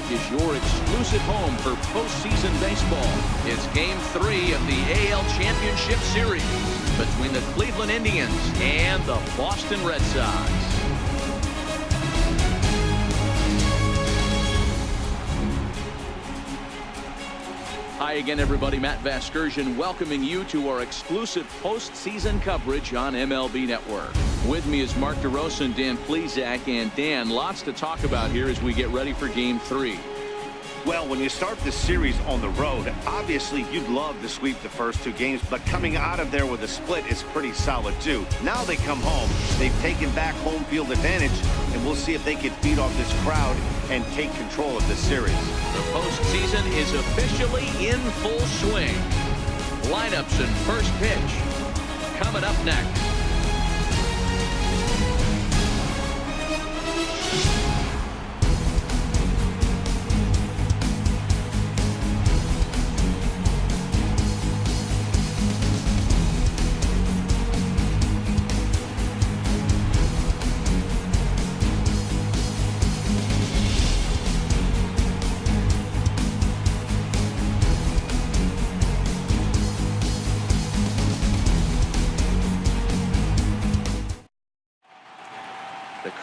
Network is your exclusive home for postseason baseball. It's Game 3 of the AL Championship Series between the Cleveland Indians and the Boston Red Sox. Hi again, everybody. Matt Vasgersian welcoming you to our exclusive postseason coverage on MLB Network. With me is Mark DeRosa and Dan Plesac. And Dan, lots to talk about here as we get ready for Game 3. Well, when you start this series on the road, obviously you'd love to sweep the first 2 games, but coming out of there with a split is pretty solid too. Now they come home, they've taken back home field advantage, and we'll see if they can feed off this crowd and take control of this series. The postseason is officially in full swing. Lineups and first pitch coming up next.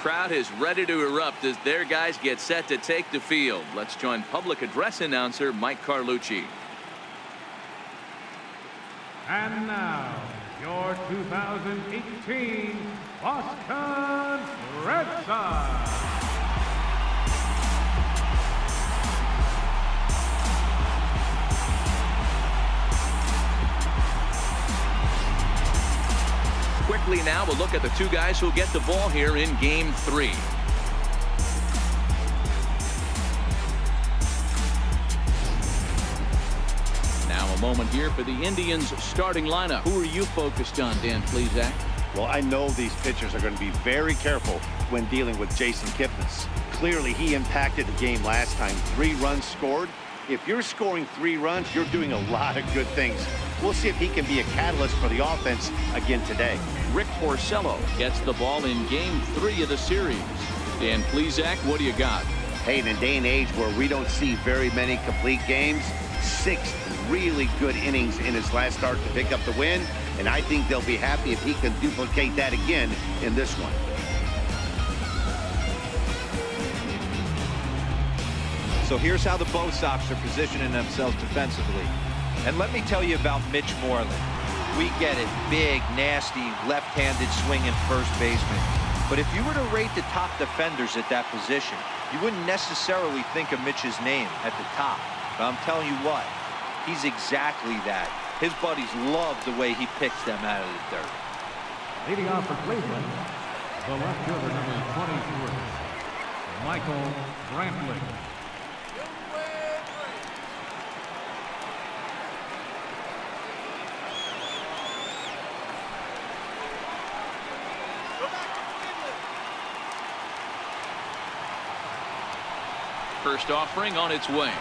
Crowd is ready to erupt as their guys get set to take the field. Let's join public address announcer Mike Carlucci. And now, your 2018 Boston Red Sox. Quickly now, we'll look at the 2 guys who'll get the ball here in Game 3. Now a moment here for the Indians starting lineup. Who are you focused on, Dan Plesac? Well, I know these pitchers are going to be very careful when dealing with Jason Kipnis. Clearly, he impacted the game last time. 3 runs scored. If you're scoring 3 runs, you're doing a lot of good things. We'll see if he can be a catalyst for the offense again today. Rick Porcello gets the ball in Game 3 of the series. Dan Plesac, what do you got? Hey, in a day and age where we don't see very many complete games, 6 really good innings in his last start to pick up the win, and I think they'll be happy if he can duplicate that again in this one. So here's how the BOS Sox are positioning themselves defensively. And let me tell you about Mitch Moreland. We get it. Big, nasty, left-handed swinging first baseman. But if you were to rate the top defenders at that position, you wouldn't necessarily think of Mitch's name at the top. But I'm telling you what, he's exactly that. His buddies love the way he picks them out of the dirt. Leading off for Cleveland, the left fielder, number 23, Michael Brantley. First offering on its way.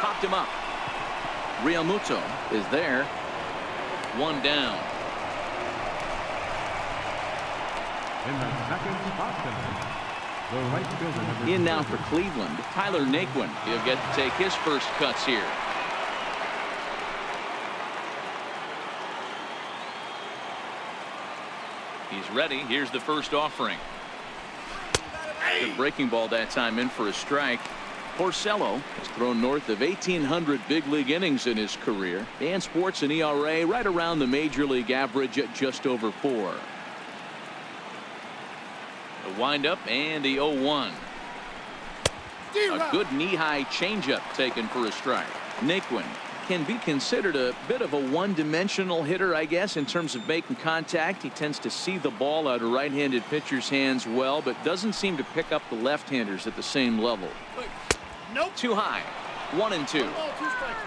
Popped him up. Real Muto is there. 1 down. In the second spot tonight, the right fielder, number In now for Cleveland, Tyler Naquin. He'll get to take his first cuts here. He's ready. Here's the first offering. Good breaking ball that time, in for a strike. Porcello has thrown north of 1,800 big league innings in his career and sports an ERA right around the major league average at just over 4. The windup and the 0-1. A good knee-high changeup taken for a strike. Naquin can be considered a bit of a one-dimensional hitter, I guess, in terms of making contact. He tends to see the ball out of right-handed pitchers' hands well, but doesn't seem to pick up the left-handers at the same level. Nope. Too high. 1-2.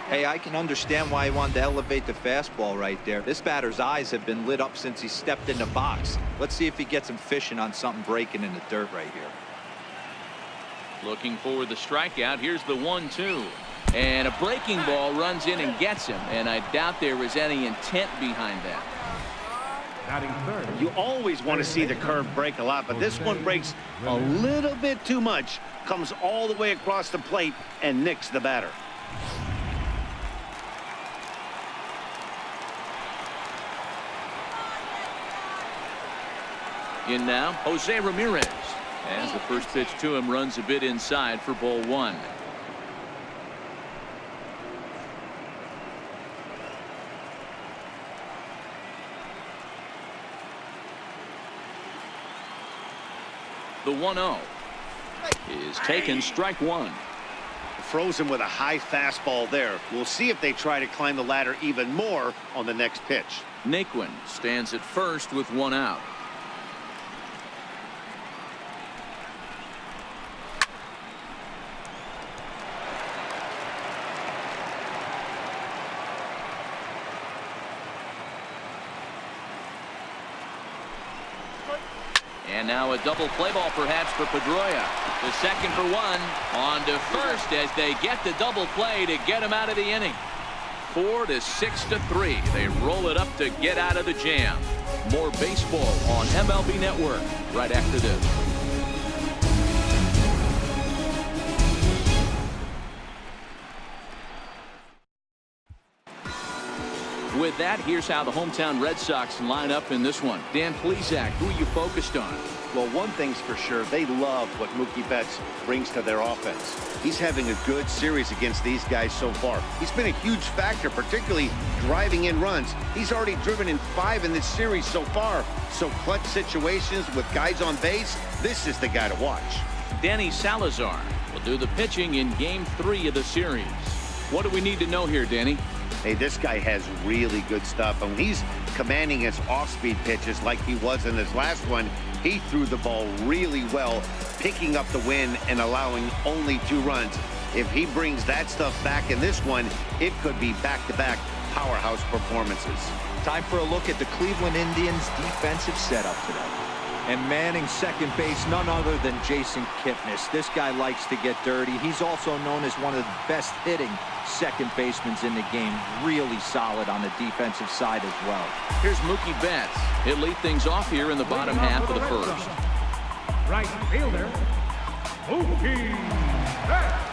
Hey, I can understand why he wanted to elevate the fastball right there. This batter's eyes have been lit up since he stepped in the box. Let's see if he gets him fishing on something breaking in the dirt right here. Looking for the strikeout. Here's the 1-2. And a breaking ball runs in and gets him. And I doubt there was any intent behind that. Batting third. You always want to see the curve break a lot, but this one breaks a little bit too much. Comes all the way across the plate and nicks the batter. In now, Jose Ramirez. As the first pitch to him runs a bit inside for ball one. The 1-0 is taken, strike one. Frozen with a high fastball there. We'll see if they try to climb the ladder even more on the next pitch. Naquin stands at first with one out. And now a double play ball perhaps for Pedroia. The second for one. On to first as they get the double play to get him out of the inning. 4 to 6 to 3. They roll it up to get out of the jam. More baseball on MLB Network right after this. With that, here's how the hometown Red Sox line up in this one. Dan Plesac, who are you focused on? Well, one thing's for sure, they love what Mookie Betts brings to their offense. He's having a good series against these guys so far. He's been a huge factor, particularly driving in runs. He's already driven in 5 in this series so far. So clutch situations with guys on base, this is the guy to watch. Danny Salazar will do the pitching in Game 3 of the series. What do we need to know here, Danny? Hey, this guy has really good stuff. And when he's commanding his off-speed pitches like he was in his last one, he threw the ball really well, picking up the win and allowing only 2 runs. If he brings that stuff back in this one, it could be back-to-back powerhouse performances. Time for a look at the Cleveland Indians defensive setup today. And manning second base, none other than Jason Kipnis. This guy likes to get dirty. He's also known as one of the best hitting second basemen in the game. Really solid on the defensive side as well. Here's Mookie Betts. He'll lead things off here in the bottom half of the first. Right fielder, Mookie Betts.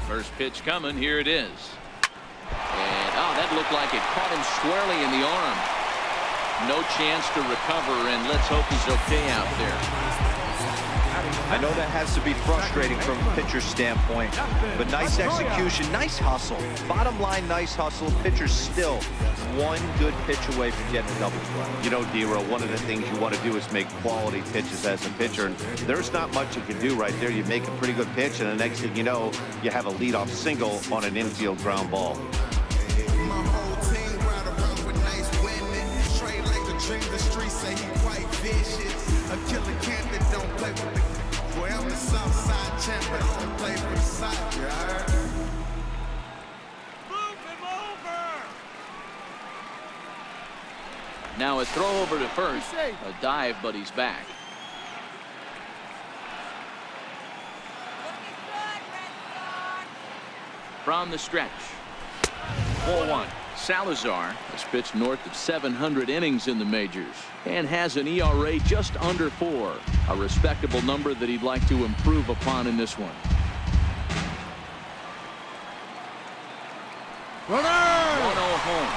First pitch coming. Here it is. And, oh, that looked like it caught him squarely in the arm. No chance to recover, and let's hope he's okay out there. I know that has to be frustrating from a pitcher's standpoint, but nice execution, nice hustle. Bottom line, nice hustle. Pitcher's still one good pitch away from getting a double play. You know, D-Row, one of the things you want to do is make quality pitches as a pitcher, and there's not much you can do right there. You make a pretty good pitch, and the next thing you know, you have a leadoff single on an infield ground ball. The streets say he quite vicious. A killer cat that don't play with the boy. I'm the south side champ, but I don't play for the side. You heard? Move him over. Now a throw over to first. A dive, but he's back. From the stretch. 4-1. Salazar has pitched north of 700 innings in the majors and has an ERA just under 4, a respectable number that he'd like to improve upon in this one. 1-0 home.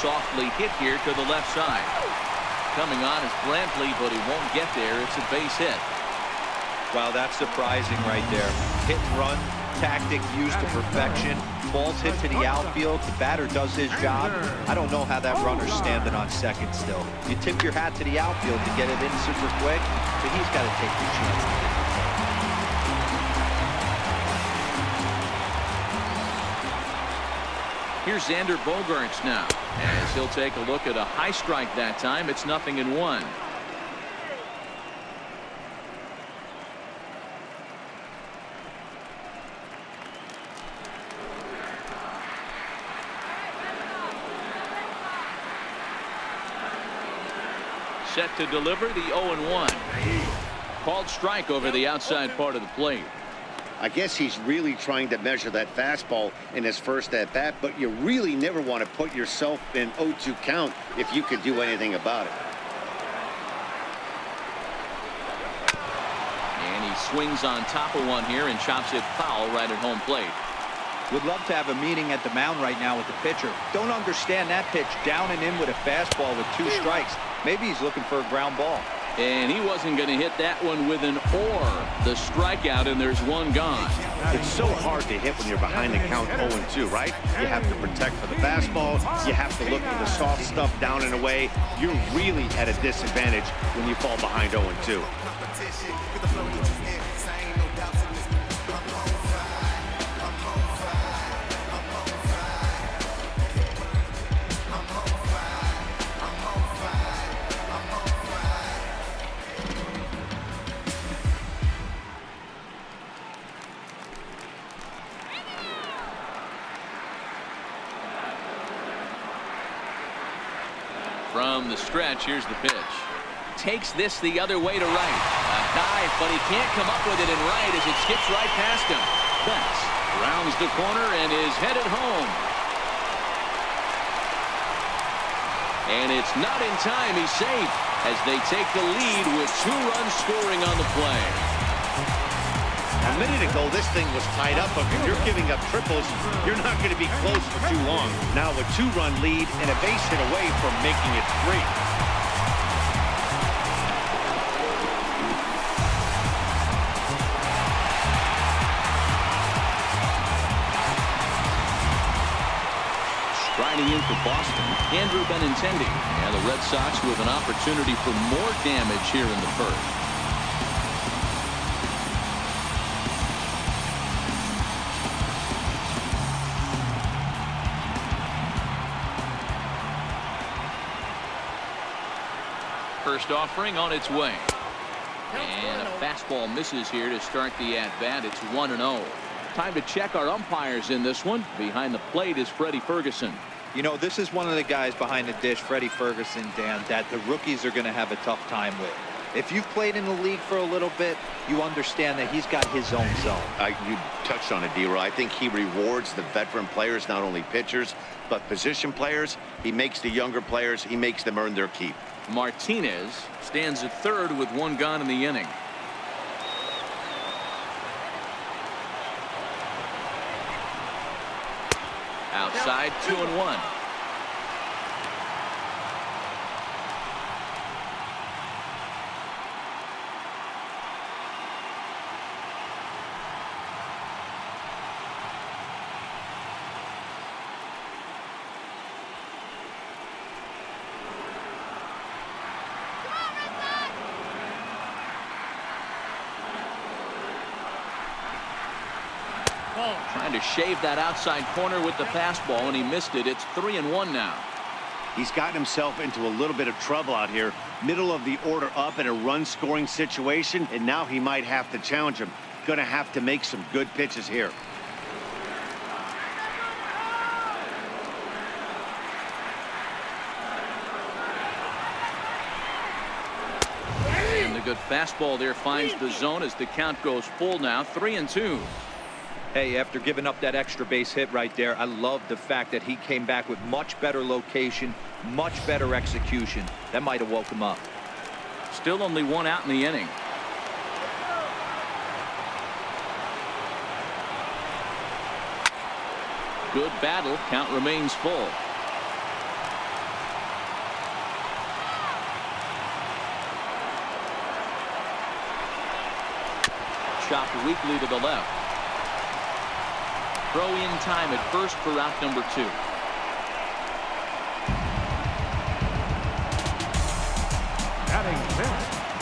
Softly hit here to the left side. Coming on is Brantley, but he won't get there. It's a base hit. Wow, that's surprising right there. Hit and run tactic used to perfection. Ball's hit to the outfield. The batter does his job. I don't know how that runner's standing on second still. You tip your hat to the outfield to get it in super quick, but he's got to take the chance. Here's Xander Bogaerts now, as he'll take a look at a high strike that time. It's 0-1. Set to deliver the 0-1. Called strike over the outside part of the plate. I guess he's really trying to measure that fastball in his first at bat, but you really never want to put yourself in 0-2 count if you could do anything about it. And he swings on top of one here and chops it foul right at home plate. Would love to have a meeting at the mound right now with the pitcher. Don't understand that pitch down and in with a fastball with 2 strikes. Maybe he's looking for a ground ball. And he wasn't going to hit that one with an or. The strikeout, and there's one gone. It's so hard to hit when you're behind the count 0-2, right? You have to protect for the fastball. You have to look for the soft stuff down and away. You're really at a disadvantage when you fall behind 0-2. From the stretch, here's the pitch. Takes this the other way to right. A dive, but he can't come up with it in right as it skips right past him. Betts rounds the corner and is headed home. And it's not in time. He's safe as they take the lead with 2 runs scoring on the play. A minute ago, this thing was tied up, but if you're giving up triples, you're not going to be close for too long. Now a 2-run lead and a base hit away from making it 3. Striding in for Boston, Andrew Benintendi. And the Red Sox with an opportunity for more damage here in the first. First offering on its way. And a fastball misses here to start the at-bat. It's 1-0. Time to check our umpires in this one. Behind the plate is Freddie Ferguson. You know, this is one of the guys behind the dish, Freddie Ferguson, Dan, that the rookies are going to have a tough time with. If you've played in the league for a little bit, you understand that he's got his own zone. You touched on it, D-Roy. I think he rewards the veteran players, not only pitchers, but position players. He makes the younger players, he makes them earn their keep. Martinez stands at third with 1 gone in the inning. Outside, 2-1. Trying to shave that outside corner with the fastball, and he missed it. It's 3-1 now. He's gotten himself into a little bit of trouble out here. Middle of the order up in a run-scoring situation, and now he might have to challenge him. Going to have to make some good pitches here. And the good fastball there finds the zone as the count goes full now. 3-2. Hey, after giving up that extra base hit right there, I love the fact that he came back with much better location, much better execution. That might have woke him up. Still only 1 out in the inning. Good battle. Count remains full. Chopped weakly to the left. Throw in time at first for out number 2.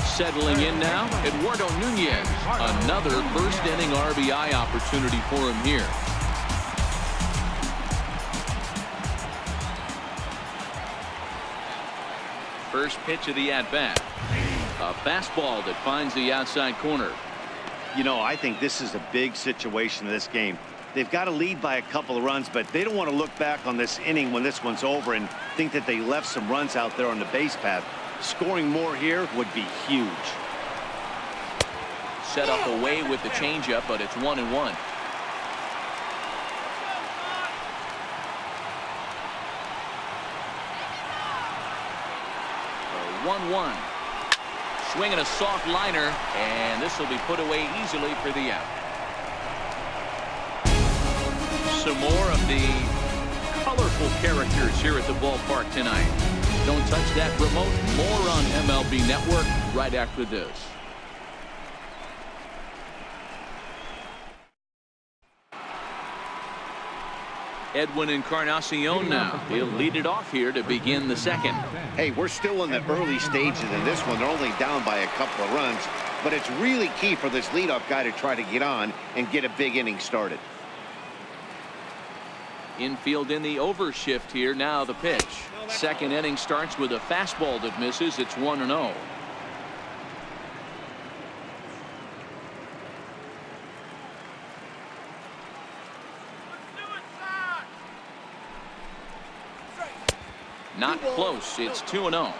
Settling in now, Eduardo Nunez. Another first inning RBI opportunity for him here. First pitch of the at-bat. A fastball that finds the outside corner. You know, I think this is a big situation in this game. They've got to lead by a couple of runs, but they don't want to look back on this inning when this one's over and think that they left some runs out there on the base path. Scoring more here would be huge. Set up away with the changeup, but it's 1-1. 1-1. Swinging a soft liner, and this will be put away easily for the out. Some more of the colorful characters here at the ballpark tonight. Don't touch that remote. More on MLB Network right after this. Edwin Encarnacion now. He'll lead it off here to begin the second. Hey, we're still in the early stages in this one. They're only down by a couple of runs, but it's really key for this leadoff guy to try to get on and get a big inning started. Infield in the overshift here. Now the pitch. Second inning starts with a fastball that misses. It's 1-0. Not close. It's 2-0.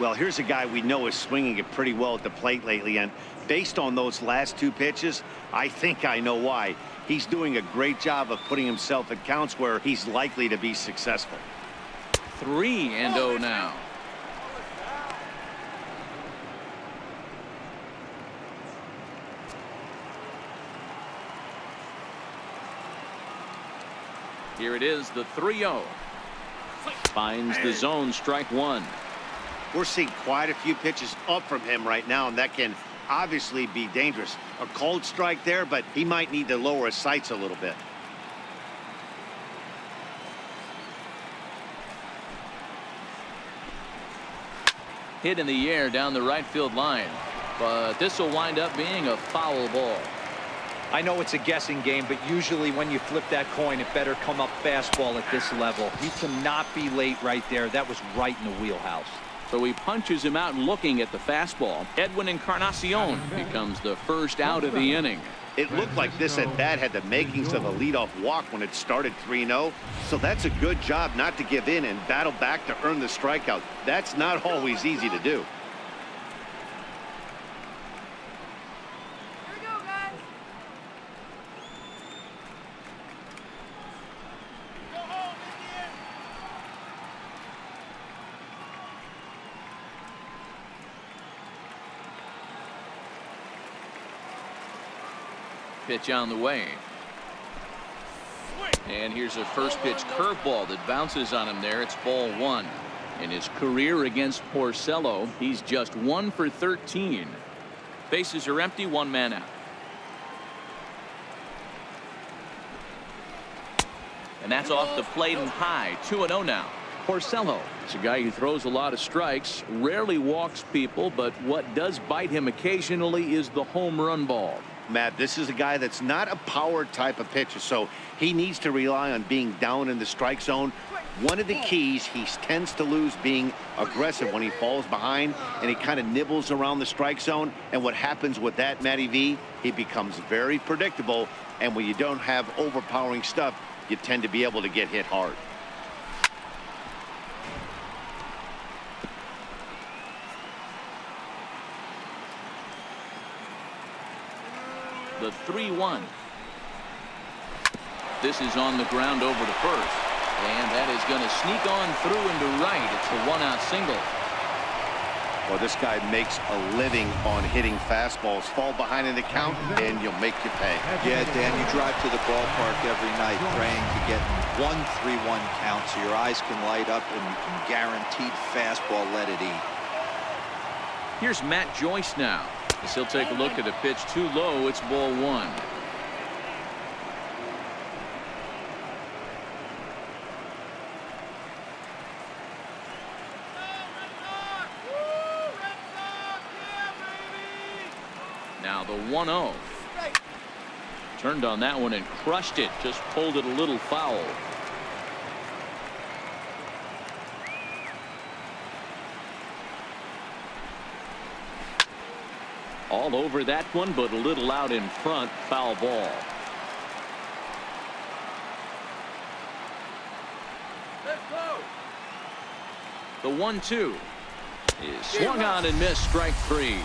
Well, here's a guy we know is swinging it pretty well at the plate lately, and based on those last two pitches, I think I know why. He's doing a great job of putting himself at counts where he's likely to be successful. 3-0 now. Here it is, the 3-0. Finds the zone, strike one. We're seeing quite a few pitches up from him right now, and that can obviously be dangerous. A cold strike there, but he might need to lower his sights a little bit. Hit in the air down the right field line, but this will wind up being a foul ball. I know it's a guessing game, but usually when you flip that coin, it better come up fastball at this level. He cannot be late right there. That was right in the wheelhouse. So he punches him out looking at the fastball. Edwin Encarnacion becomes the first out of the inning. It looked like this at bat had the makings of a leadoff walk when it started 3-0. So that's a good job not to give in and battle back to earn the strikeout. That's not always easy to do. Pitch on the way. And here's a first pitch curveball that bounces on him there. It's ball one. In his career against Porcello, he's just 1 for 13. Bases are empty, one man out. And that's off the plate and high. 2-0 now. Porcello is a guy who throws a lot of strikes, rarely walks people, but what does bite him occasionally is the home run ball. Matt, this is a guy that's not a power type of pitcher, so he needs to rely on being down in the strike zone. One of the keys, he tends to lose being aggressive when he falls behind and he kind of nibbles around the strike zone. And what happens with that, Matty V, he becomes very predictable. And when you don't have overpowering stuff, you tend to be able to get hit hard. The 3-1. This is on the ground over to first, and that is going to sneak on through into right. It's the 1-out single. Well, this guy makes a living on hitting fastballs. Fall behind in the count and you'll make you pay. Yeah, Dan, you drive to the ballpark every night praying to get 1-3-1 count so your eyes can light up and you can guaranteed fastball let it eat. Here's Matt Joyce now. As he'll take a look at a pitch too low. It's ball one. Now the 1-0. Turned on that one and crushed it. Just pulled it a little foul. All over that one, but a little out in front. Foul ball. The 1-2. is swung on and missed, strike 3.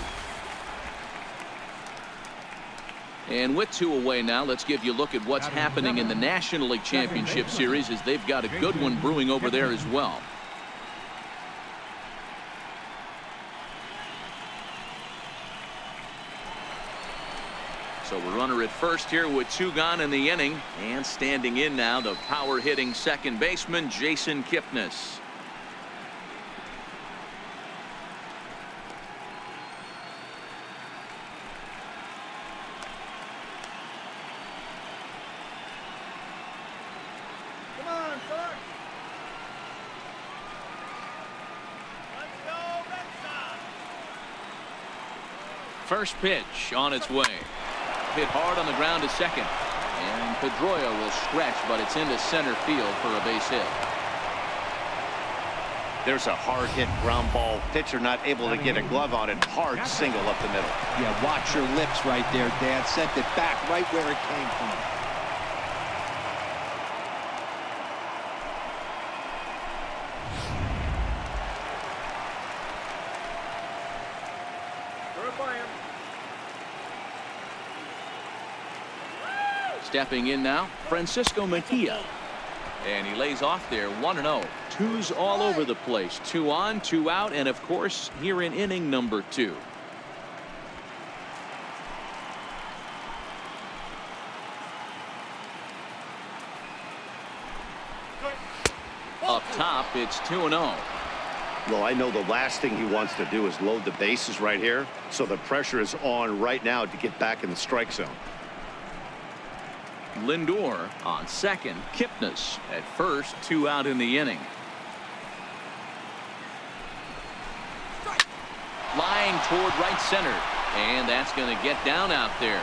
And with 2 away now, let's give you a look at what's happening in the National League Championship Series, as they've got a good one brewing over there as well. So a runner at first here with 2 gone in the inning, and standing in now the power hitting second baseman Jason Kipnis. Come on, Sark. Let's go, Red Sox. First pitch on its way. Hit hard on the ground to second, and Pedroia will stretch, but it's into center field for a base hit. There's a hard hit ground ball. Pitcher not able to get a glove on it. Hard single up the middle. Yeah, watch your lips right there, Dad. Sent it back right where it came from. Stepping in now, Francisco Mejia. And he lays off there, 1-0. 2's all over the place. 2 on, 2 out, and of course, here in inning number 2. Up top, it's 2-0. Well, I know the last thing he wants to do is load the bases right here, so the pressure is on right now to get back in the strike zone. Lindor on second. Kipnis at first. 2 out in the inning. Line toward right center, and that's going to get down out there.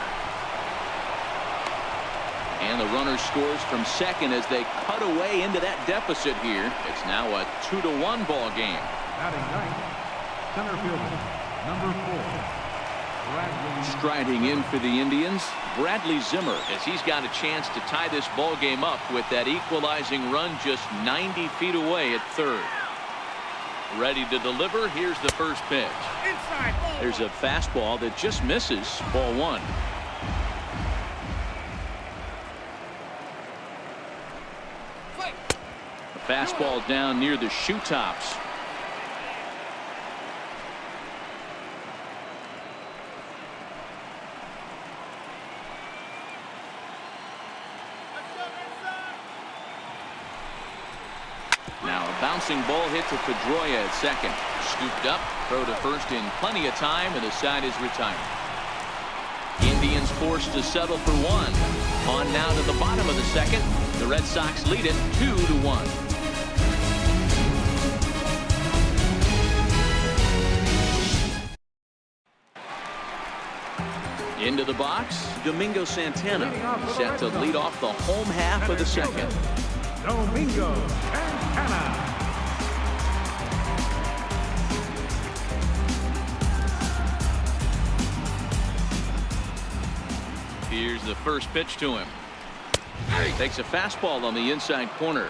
And the runner scores from second as they cut away into that deficit here. It's now a 2-1 ball game. Batting ninth, center fielder, number 4. Striding in for the Indians, Bradley Zimmer, as he's got a chance to tie this ball game up with that equalizing run just 90 feet away at third. Ready to deliver. Here's the first pitch. There's a fastball that just misses. Ball 1. A fastball down near the shoe tops. Now a bouncing ball hit to Pedroia at second. Scooped up, throw to first in plenty of time, and the side is retired. Indians forced to settle for 1. On now to the bottom of the second. The Red Sox lead it 2-1. Into the box, Domingo Santana set to lead off the home half of the second. Domingo Santana. Here's the first pitch to him. Takes a fastball on the inside corner.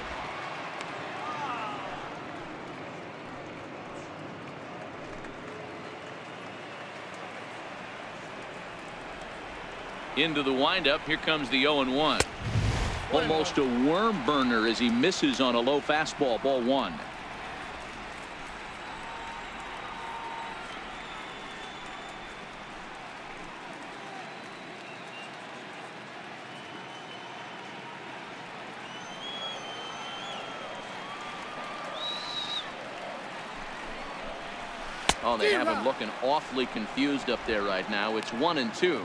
Into the windup. Here comes the 0-1. Almost a worm burner as he misses on a low fastball. Ball 1. Oh, they have him looking awfully confused up there right now. It's 1-2.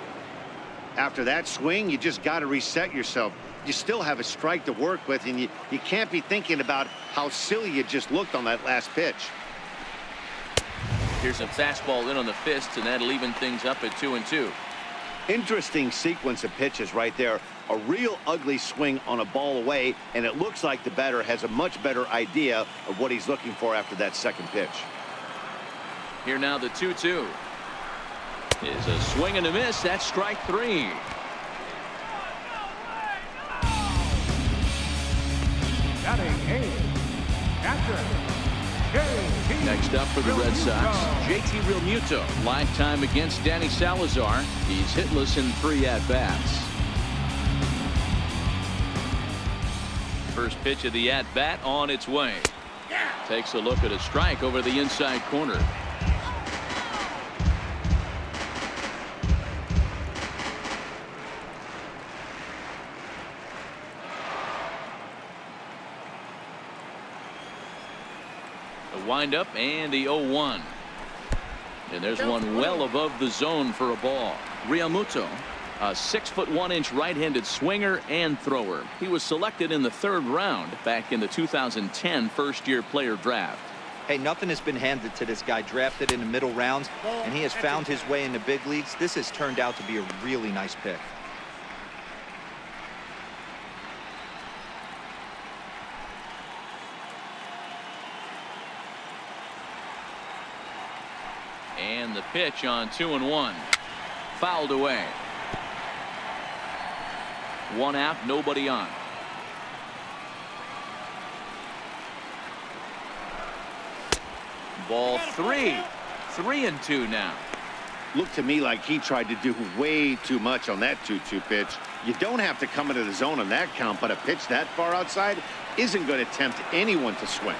After that swing, you just got to reset yourself. You still have a strike to work with, and you can't be thinking about how silly you just looked on that last pitch. Here's a fastball in on the fists, and that'll even things up at 2-2. Interesting sequence of pitches right there. A real ugly swing on a ball away, and it looks like the batter has a much better idea of what he's looking for after that second pitch. Here now the 2-2. Is a swing and a miss. That's strike 3. Batting 8, catcher Next up for the Red Sox, JT Realmuto. Lifetime against Danny Salazar. He's hitless in 3 at-bats. First pitch of the at-bat on its way. Takes a look at a strike over the inside corner. The windup and the 0-1. And there's one well above the zone for a ball. Realmuto, a 6'1" right-handed swinger and thrower. He was selected in the 3rd round back in the 2010 first-year player draft. Hey, nothing has been handed to this guy. Drafted in the middle rounds, and he has found his way in the big leagues. This has turned out to be a really nice pick. And the pitch on 2-1. Fouled away. 1 out, nobody on. Ball 3. 3-2 now. Looked to me like he tried to do way too much on that 2-2 pitch. You don't have to come into the zone on that count, but a pitch that far outside isn't going to tempt anyone to swing.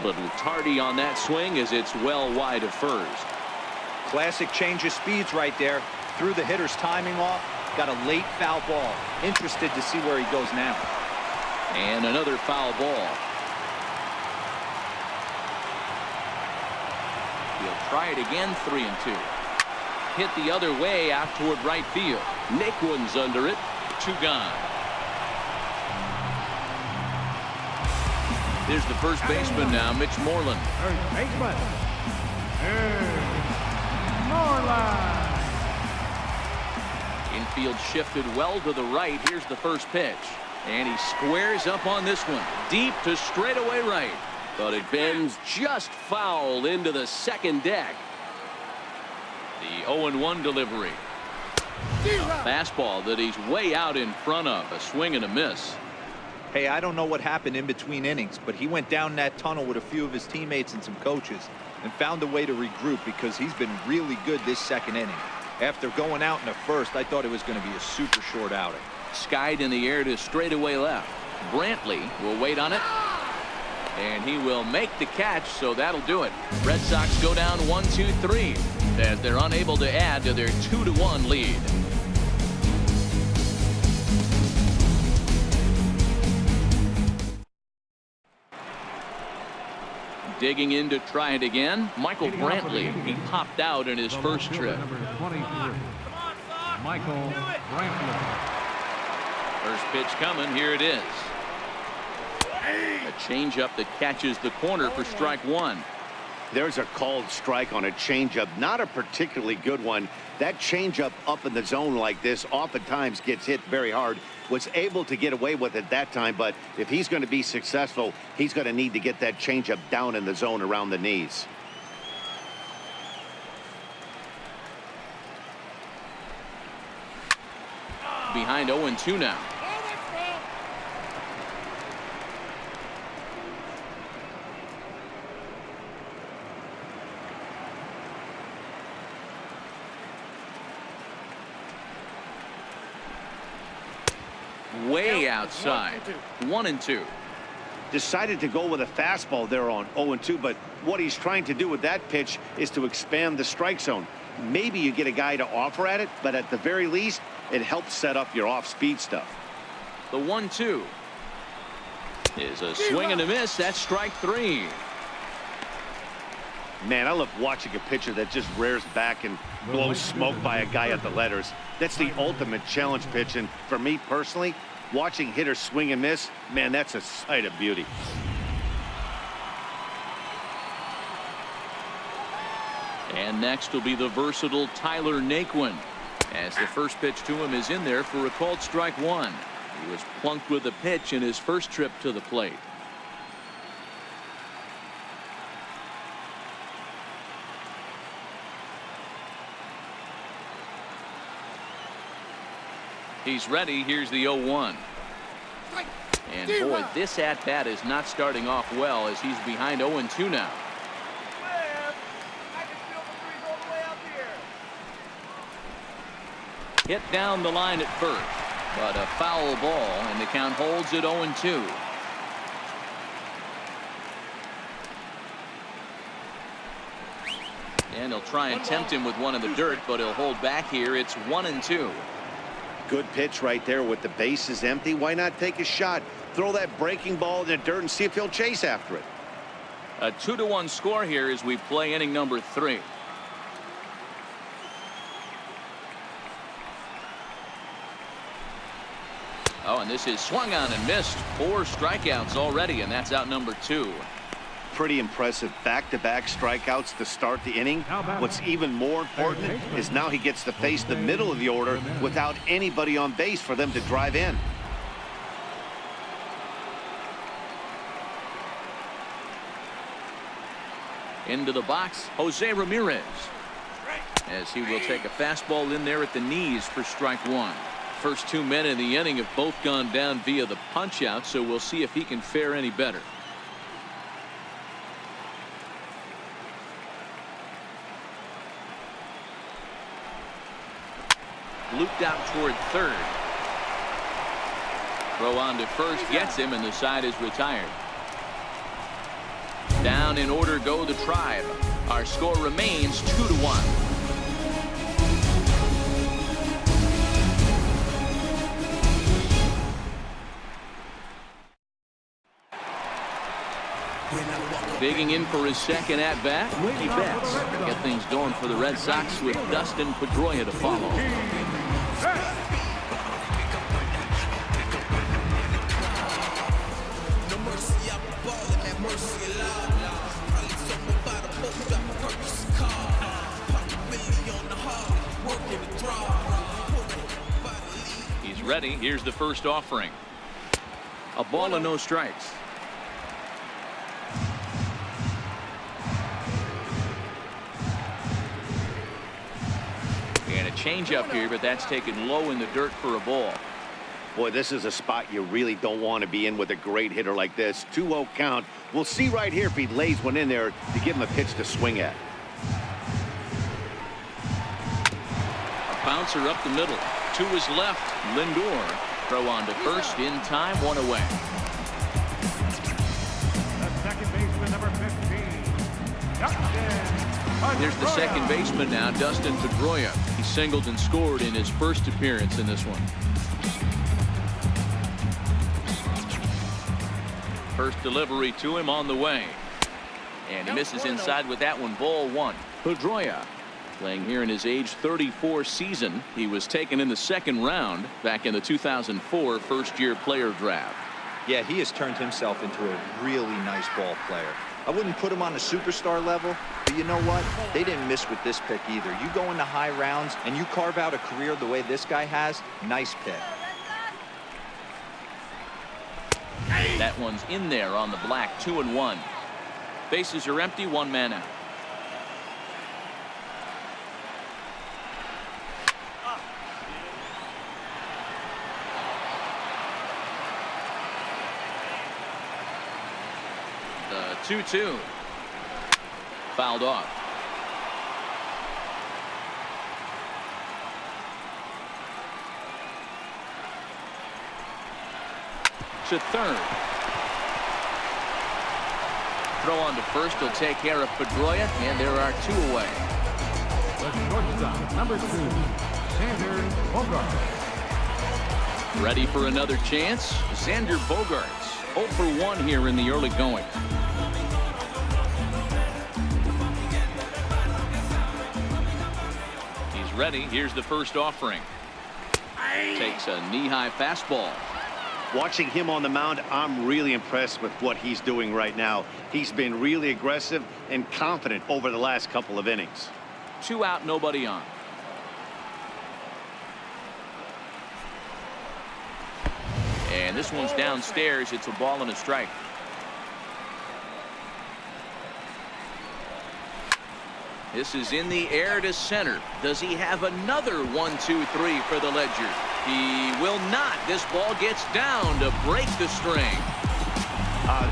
Little tardy on that swing as it's well wide of first. Classic change of speeds right there. Threw the hitter's timing off. Got a late foul ball. Interested to see where he goes now. And another foul ball. He'll try it again. 3-2. Hit the other way out toward right field. Naquin's under it. 2 gone. Here's the first baseman now, Mitch Moreland. First baseman, Moreland. Infield shifted well to the right. Here's the first pitch. And he squares up on this one. Deep to straightaway right. But it bends just foul into the second deck. The 0-1 delivery. A fastball that he's way out in front of. A swing and a miss. Hey, I don't know what happened in between innings, but he went down that tunnel with a few of his teammates and some coaches and found a way to regroup because he's been really good this second inning. After going out in the first, I thought it was going to be a super short outing. Skied in the air to straightaway left. Brantley will wait on it. And he will make the catch, so that'll do it. Red Sox go down 1-2-3 as they're unable to add to their 2-1 lead. Digging in to try it again, Michael Brantley. He popped out in his first trip. Number 23, Michael Brantley. First pitch coming. Here it is. A changeup that catches the corner for strike 1. There's a called strike on a changeup. Not a particularly good one. That changeup up in the zone like this oftentimes gets hit very hard. Was able to get away with it that time, but if he's going to be successful, he's going to need to get that changeup down in the zone around the knees. Behind 0-2 now. Way outside. 1-2. Decided to go with a fastball there on 0-2, but what he's trying to do with that pitch is to expand the strike zone. Maybe you get a guy to offer at it, but at the very least, it helps set up your off-speed stuff. The 1-2 is a swing and a miss. That's strike 3. Man, I love watching a pitcher that just rears back and blows smoke by a guy at the letters. That's the ultimate challenge pitch, and for me personally, watching hitters swing and miss, man, that's a sight of beauty. And next will be the versatile Tyler Naquin, as the first pitch to him is in there for a called strike 1. He was plunked with a pitch in his first trip to the plate. He's ready. Here's the 0-1. And boy, this at-bat is not starting off well as he's behind 0-2 now. Webb, I can feel the breeze all the way up here. Hit down the line at first, but a foul ball, and the count holds at 0-2. And he'll try and tempt him with one in the dirt, but he'll hold back here. It's 1-2. Good pitch right there with the bases empty. Why not take a shot? Throw that breaking ball in the dirt and see if he'll chase after it. A 2-1 score here as we play inning number 3. Oh, and this is swung on and missed. 4 strikeouts already, and that's out number 2. Pretty impressive back-to-back strikeouts to start the inning. What's even more important is now he gets to face the middle of the order without anybody on base for them to drive in. Into the box, Jose Ramirez, as he will take a fastball in there at the knees for strike 1. First 2 men in the inning have both gone down via the punch out, so we'll see if he can fare any better. Looped out toward third. Throw on to first gets him, and the side is retired. Down in order go the Tribe. Our score remains 2-1. Digging in for his second at-bat, Mookie Betts. Get things going for the Red Sox with Dustin Pedroia to follow. He's ready. Here's the first offering. A ball and no strikes. And a changeup here, but that's taken low in the dirt for a ball. Boy, this is a spot you really don't want to be in with a great hitter like this. 2-0 count. We'll see right here if he lays one in there to give him a pitch to swing at. A bouncer up the middle. To his left, Lindor. Throw on to first in time, 1 away. The second baseman, number 15, Dustin. Here's the second baseman now, Dustin Pedroia. He singled and scored in his first appearance in this one. First delivery to him on the way. And he misses inside with that one, ball 1. Pedroia playing here in his age 34 season. He was taken in the second round back in the 2004 first-year player draft. Yeah, he has turned himself into a really nice ball player. I wouldn't put him on a superstar level, but you know what? They didn't miss with this pick either. You go into high rounds and you carve out a career the way this guy has, nice pick. That one's in there on the black, 2-1. Bases are empty, 1 man out. The 2-2. Fouled off. To third. Throw on to first. He'll take care of Pedroia, and there are 2 away. The shortstop, number 2, Xander Bogaerts. Ready for another chance? Xander Bogaerts, 0 for 1 here in the early going. He's ready. Here's the first offering. Takes a knee-high fastball. Watching him on the mound, I'm really impressed with what he's doing right now. He's been really aggressive and confident over the last couple of innings. 2 out, nobody on. And this one's downstairs. It's a ball and a strike. This is in the air to center. Does he have another 1, 2, 3 for the Ledger? He will not. This ball gets down to break the string.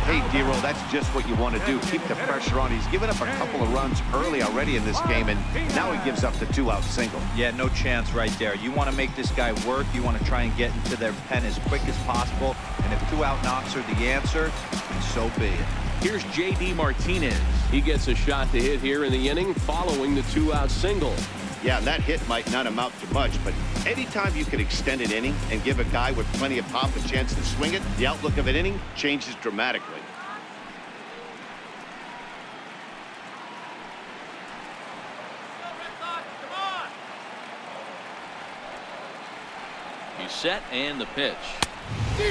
Hey, Dero, that's just what you want to do. Keep the pressure on. He's given up a couple of runs early already in this game, and now he gives up the 2-out single. Yeah, no chance right there. You want to make this guy work. You want to try and get into their pen as quick as possible. And if 2-out knocks are the answer, then so be it. Here's J.D. Martinez. He gets a shot to hit here in the inning following the 2-out single. Yeah, that hit might not amount to much, but anytime you can extend an inning and give a guy with plenty of pop a chance to swing it, the outlook of an inning changes dramatically. He's set, and the pitch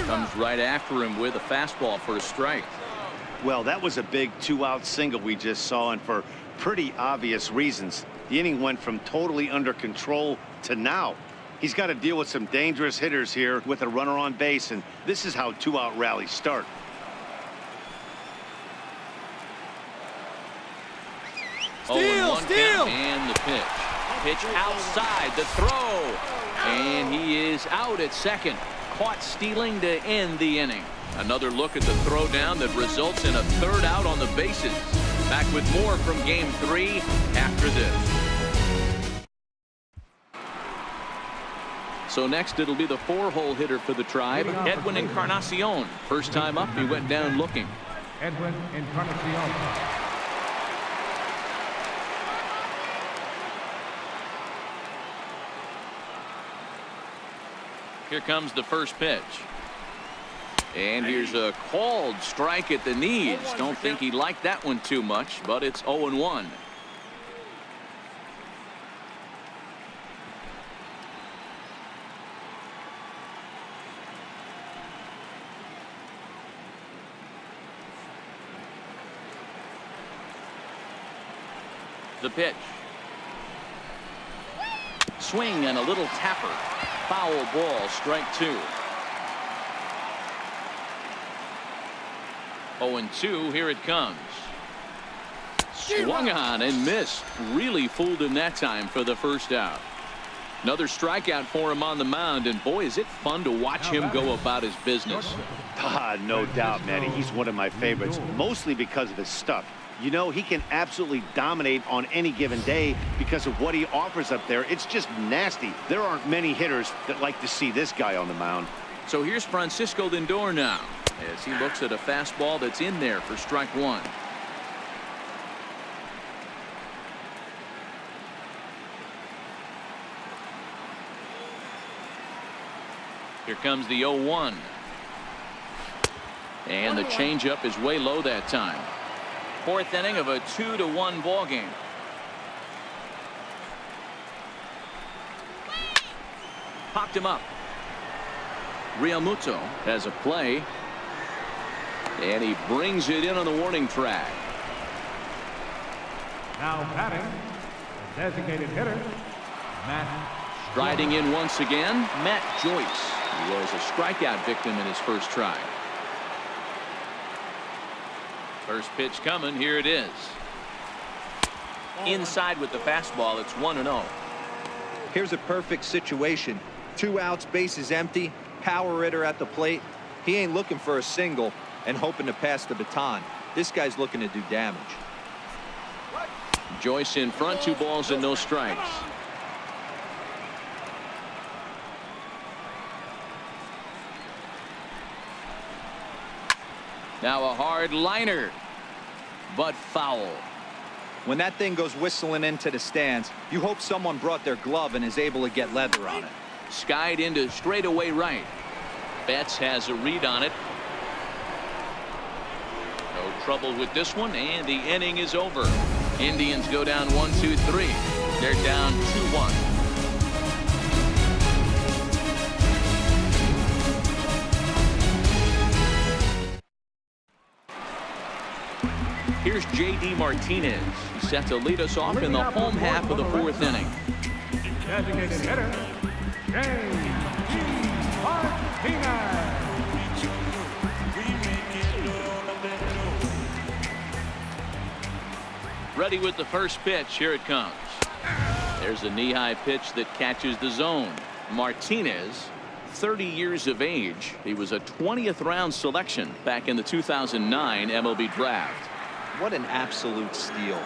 comes right after him with a fastball for a strike. Well, that was a big 2-out single we just saw, and for pretty obvious reasons. The inning went from totally under control to now. He's got to deal with some dangerous hitters here with a runner on base, and this is how 2-out rallies start. Steal! And the pitch. Pitch outside, the throw. And he is out at second. Caught stealing to end the inning. Another look at the throw down that results in a 3rd out on the bases. Back with more from Game 3 after this. So next it'll be the 4-hole hitter for the Tribe, Edwin Encarnacion. First time up, he went down looking. Edwin Encarnacion. Here comes the first pitch. And here's a called strike at the knees. Don't think he liked that one too much, but it's 0-1. The pitch. Swing and a little tapper. Foul ball, strike 2. 0-2, here it comes. Swung on and missed. Really fooled him that time for the 1st out. Another strikeout for him on the mound, and boy, is it fun to watch him go about his business. No doubt, Matty. He's one of my favorites, mostly because of his stuff. You know, he can absolutely dominate on any given day because of what he offers up there. It's just nasty. There aren't many hitters that like to see this guy on the mound. So here's Francisco Lindor now, as he looks at a fastball that's in there for strike 1. Here comes the 0-1. And the changeup is way low that time. 4th inning of a 2-1 ball game. Popped him up. Realmuto has a play. And he brings it in on the warning track. Now batting, the designated hitter, Matt. Striding in once again, Matt Joyce. He was a strikeout victim in his first try. First pitch coming. Here it is. Inside with the fastball. It's 1-0. Here's a perfect situation. 2 outs, bases empty, power hitter at the plate. He ain't looking for a single and hoping to pass the baton. This guy's looking to do damage. Joyce in front, 2 balls and no strikes. Now a hard liner, but foul. When that thing goes whistling into the stands, you hope someone brought their glove and is able to get leather on it. Skied into straightaway right. Betts has a read on it. No trouble with this one, and the inning is over. Indians go down 1-2-3. They're down 2-1. Here's J.D. Martinez. He's set to lead us off in the home half of the 4th inning. Designated hitter, J.D. Martinez. Ready with the first pitch. Here it comes. There's a knee-high pitch that catches the zone. Martinez, 30 years of age. He was a 20th round selection back in the 2009 MLB draft. What an absolute steal.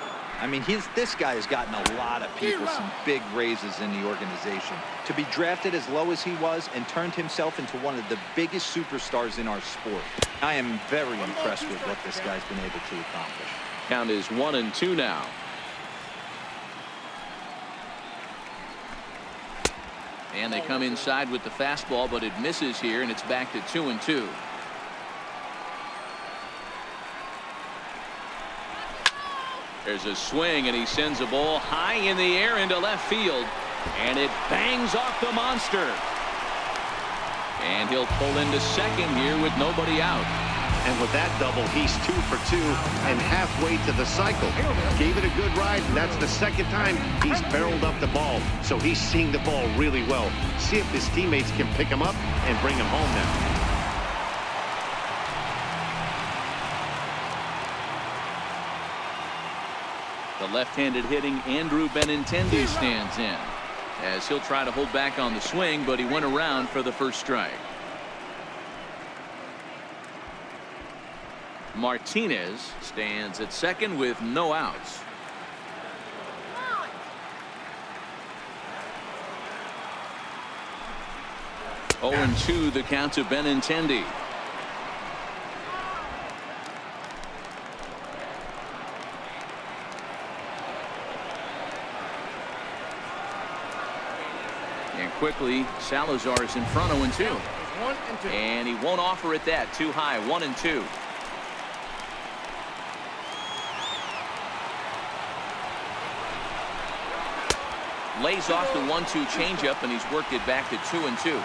I mean, this guy has gotten a lot of people some big raises in the organization. To be drafted as low as he was and turned himself into one of the biggest superstars in our sport. I am very impressed with what this guy's been able to accomplish. Count is 1-2 now. And they come inside with the fastball, but it misses here, and it's back to 2-2. There's a swing, and he sends a ball high in the air into left field, and it bangs off the monster. And he'll pull into second here with nobody out. And with that double, he's 2 for 2 and halfway to the cycle. Gave it a good ride, and that's the second time he's barreled up the ball. So he's seeing the ball really well. See if his teammates can pick him up and bring him home now. The left-handed hitting Andrew Benintendi stands in, as he'll try to hold back on the swing, but he went around for the first strike. Martinez stands at second with no outs. Oh, 0-2 the count to Benintendi. And quickly, Salazar's in front, 0-2. And he won't offer it that. Too high. 1-2. Lays off the 1-2 changeup, and he's worked it back to 2-2.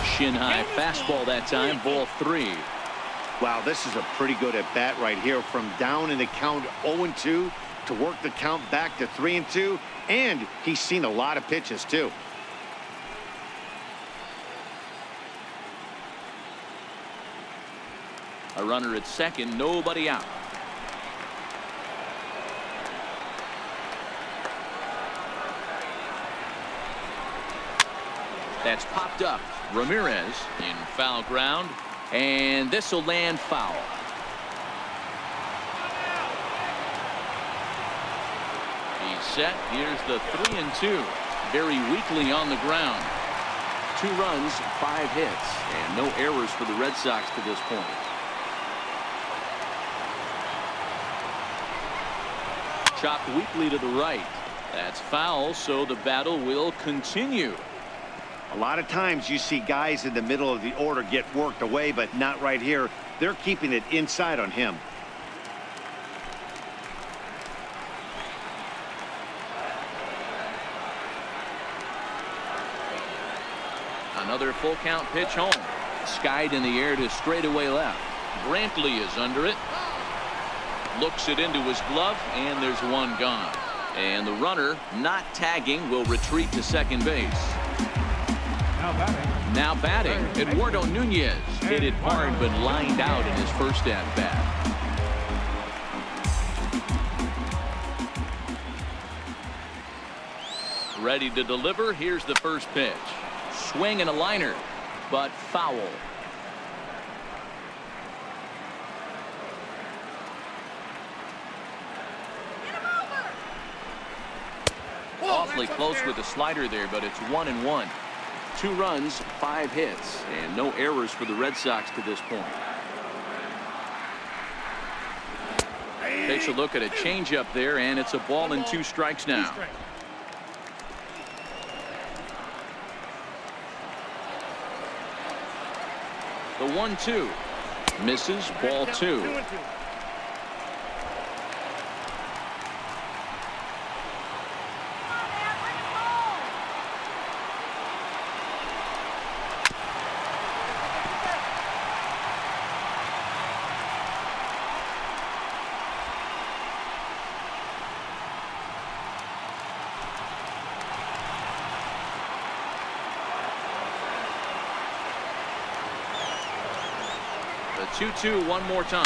Shin high fastball that time. Ball 3. Wow, this is a pretty good at bat right here. From down in the count 0-2 to work the count back to 3-2, and he's seen a lot of pitches too. A runner at second, nobody out. That's popped up. Ramirez in foul ground, and this will land foul. He's set. Here's the 3-2. Very weakly on the ground. 2 runs, 5 hits, and no errors for the Red Sox to this point. Chopped weakly to the right. That's foul, so the battle will continue. A lot of times you see guys in the middle of the order get worked away, but not right here. They're keeping it inside on him. Another full count pitch home. Skied in the air to straightaway left. Brantley is under it. Looks it into his glove, and there's one gone. And the runner, not tagging, will retreat to second base. Now batting, Eduardo Nunez hit it hard but lined out in his first at bat. Ready to deliver. Here's the first pitch. Swing and a liner, but foul. Awfully close with the slider there, but it's 1-1. 2 runs, 5 hits, and no errors for the Red Sox to this point. Takes a look at a changeup there, and it's a ball and 2 strikes now. The 1-2 misses. Ball 2. The 2-2 one more time.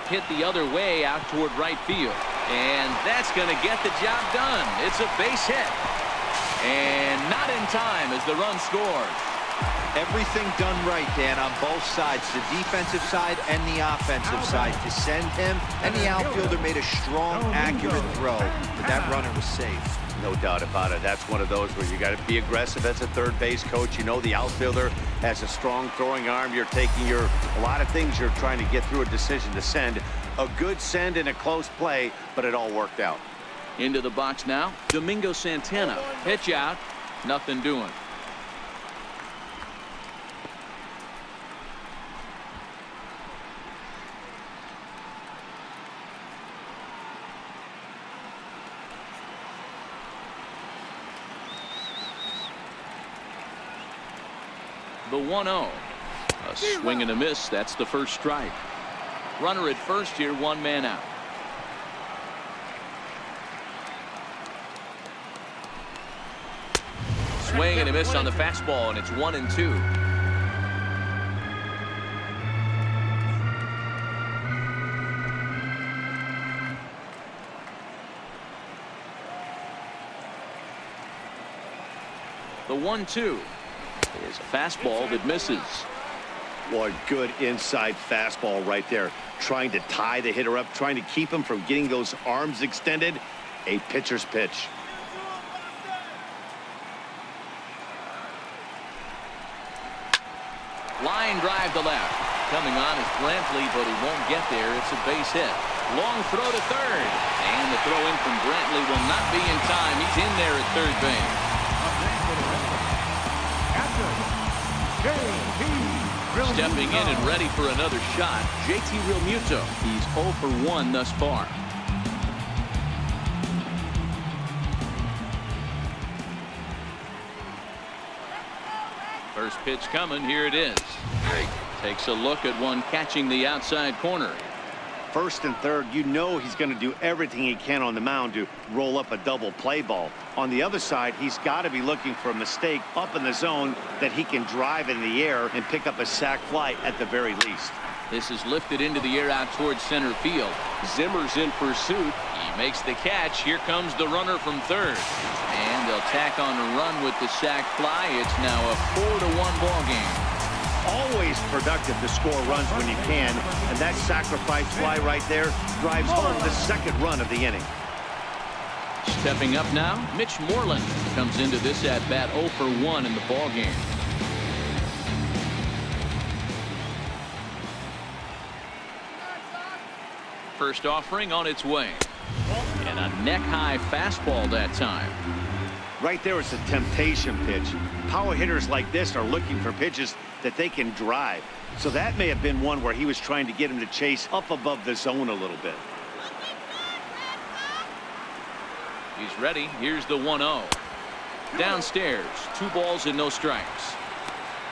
Hit the other way out toward right field. And that's going to get the job done. It's a base hit. And not in time as the run scores. Everything done right, Dan, on both sides, the defensive side and the offensive side, to send him, and the outfielder made a strong, accurate throw, but that runner was safe. No doubt about it. That's one of those where you got to be aggressive as a third base coach. You know the outfielder has a strong throwing arm. You're taking a lot of things you're trying to get through a decision to send. A good send and a close play, but it all worked out. Into the box now, Domingo Santana. Pitch out, nothing doing. The 1-0. A swing and a miss. That's the first strike. Runner at first here, one man out. Swing and a miss on the fastball, and it's 1-2. The 1-2 is a fastball that misses. Boy, good inside fastball right there. Trying to tie the hitter up, trying to keep him from getting those arms extended. A pitcher's pitch. Line drive to left. Coming on is Brantley, but he won't get there. It's a base hit. Long throw to third. And the throw in from Brantley will not be in time. He's in there at third base. Stepping in and ready for another shot, JT Realmuto. He's 0 for 1 thus far. First pitch coming. Here it is. Takes a look at one catching the outside corner. First and third, you know he's going to do everything he can on the mound to roll up a double play ball. On the other side, he's got to be looking for a mistake up in the zone that he can drive in the air and pick up a sac fly at the very least. This is lifted into the air out towards center field. Zimmer's in pursuit. He makes the catch. Here comes the runner from third. And they'll tack on a run with the sac fly. It's now a 4-1 ball game. Always productive to score runs when you can, and that sacrifice fly right there drives home the second run of the inning. Stepping up now, Mitch Moreland comes into this at bat 0 for 1 in the ball game. First offering on its way, and a neck-high fastball that time. Right there is a temptation pitch. Power hitters like this are looking for pitches that they can drive. So that may have been one where he was trying to get him to chase up above the zone a little bit. He's ready. Here's the 1-0. Downstairs, 2 balls and no strikes.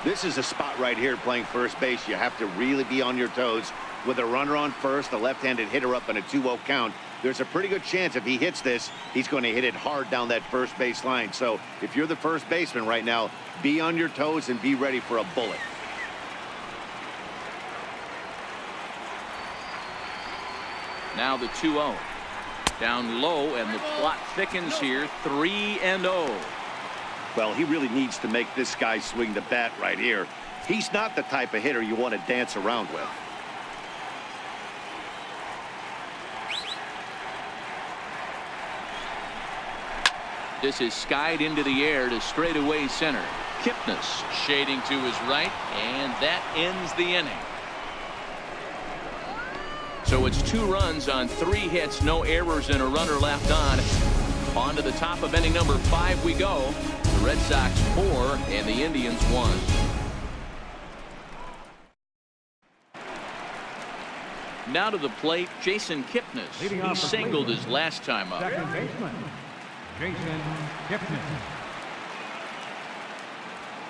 This is a spot right here playing first base. You have to really be on your toes. With a runner on first, a left-handed hitter up in a 2-0 count, there's a pretty good chance if he hits this, he's going to hit it hard down that first base line. So if you're the first baseman right now, be on your toes and be ready for a bullet. Now the 2-0. Down low, and the plot thickens here. 3-0. Well, he really needs to make this guy swing the bat right here. He's not the type of hitter you want to dance around with. This is skied into the air to straightaway center. Kipnis shading to his right, and that ends the inning. So it's 2 runs on 3 hits, no errors, and a runner left on. On to the top of inning number 5 we go. The Red Sox 4 and the Indians 1. Now to the plate, Jason Kipnis. He singled his last time up. Second baseman, Jason Kipnis.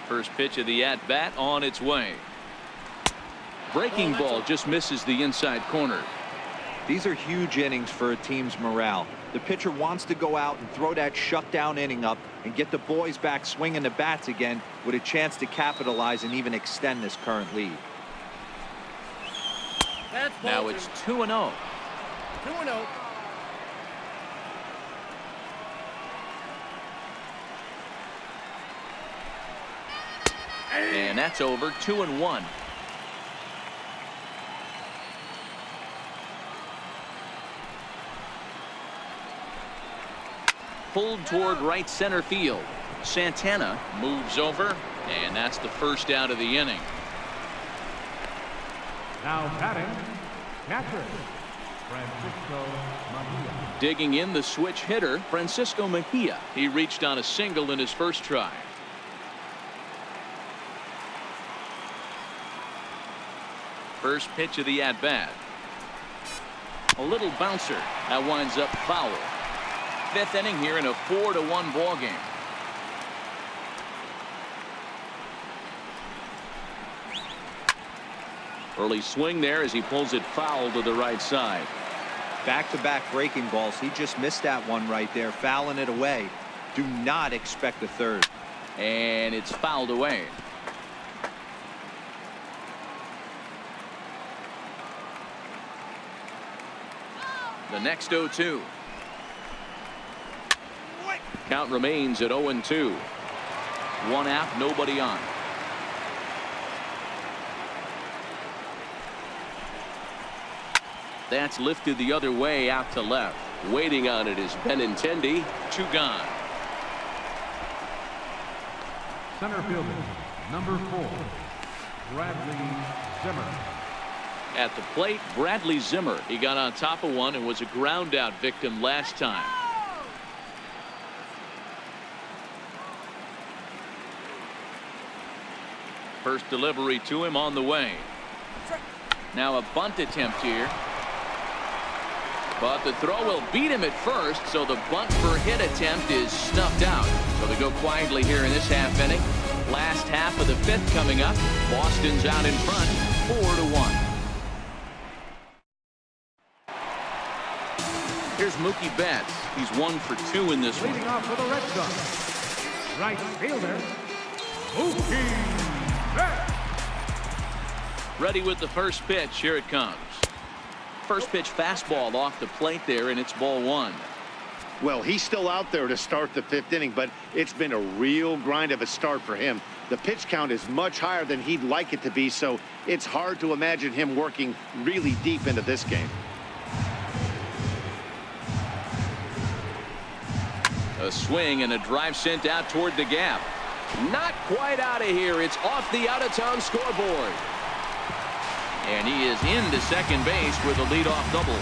First pitch of the at-bat on its way. Breaking ball just misses the inside corner. These are huge innings for a team's morale. The pitcher wants to go out and throw that shutdown inning up and get the boys back swinging the bats again with a chance to capitalize and even extend this current lead. Now it's 2-0. 2-0. And that's over. 2-1. Pulled toward right center field. Santana moves over, and that's the first out of the inning. Now batting, catcher, Francisco Mejia. Digging in, the switch hitter, Francisco Mejia. He reached on a single in his first try. First pitch of the at-bat. A little bouncer. That winds up foul. Fifth inning here in a 4-1 ball game. Early swing there as he pulls it foul to the right side. Back-to-back breaking balls. He just missed that one right there, fouling it away. Do not expect a third. And it's fouled away. The next 0-2. Count remains at 0-2. One out, nobody on. That's lifted the other way out to left. Waiting on it is Benintendi. 2 gone. Center fielder, number 4, Bradley Zimmer. At the plate, Bradley Zimmer. He got on top of one and was a ground out victim last time. First delivery to him on the way. Now a bunt attempt here. But the throw will beat him at first, so the bunt for hit attempt is snuffed out. So they go quietly here in this half inning. Last half of the 5th coming up. Boston's out in front, 4-1. Here's Mookie Betts. He's 1 for 2 in this one. Leading off for the Red Sox, right fielder, Mookie Betts. Ready with the first pitch. Here it comes. First pitch fastball off the plate there, and it's ball 1. Well, he's still out there to start the 5th inning, but it's been a real grind of a start for him. The pitch count is much higher than he'd like it to be, so it's hard to imagine him working really deep into this game. A swing and a drive sent out toward the gap. Not quite out of here. It's off the out-of-town scoreboard. And he is into second base with a leadoff double.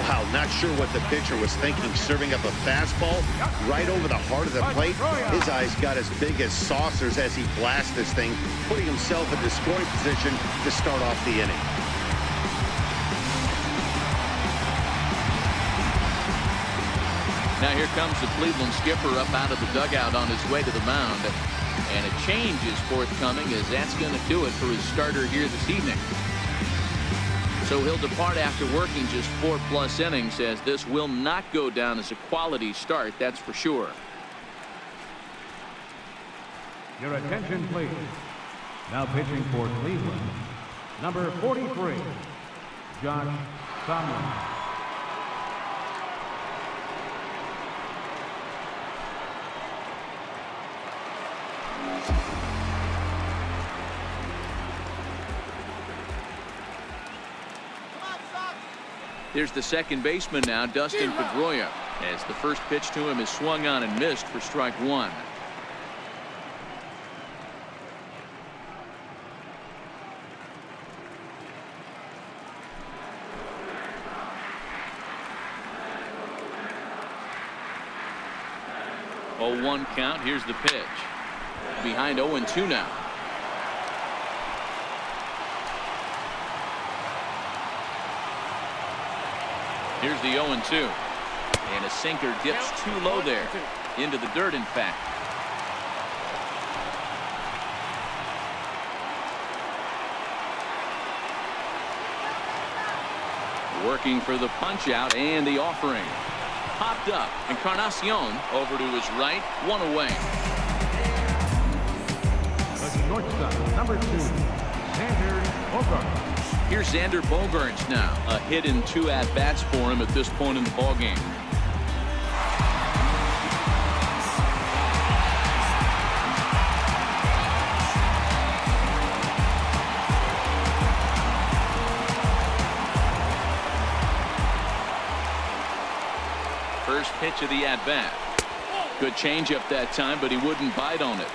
Wow, not sure what the pitcher was thinking, serving up a fastball right over the heart of the plate. His eyes got as big as saucers as he blasts this thing, putting himself in the scoring position to start off the inning. Now here comes the Cleveland skipper up out of the dugout on his way to the mound. And a change is forthcoming, as that's going to do it for his starter here this evening. So he'll depart after working just 4+ innings, as this will not go down as a quality start, that's for sure. Your attention, please. Now pitching for Cleveland, number 43, Josh Tomlin. There's the second baseman now, Dustin Pedroia, as the first pitch to him is swung on and missed for strike 1. Oh, 1 count. Here's the pitch. Behind 0-2 now. Here's the 0-2. And a sinker dips too low there. Into the dirt, in fact. Working for the punch out and the offering. Popped up. Encarnacion over to his right. 1 away. The shortstop, number 2, Sanders Bogart. Here's Xander Bogaerts now. A hit in 2 at-bats for him at this point in the ballgame. First pitch of the at-bat. Good changeup that time, but he wouldn't bite on it.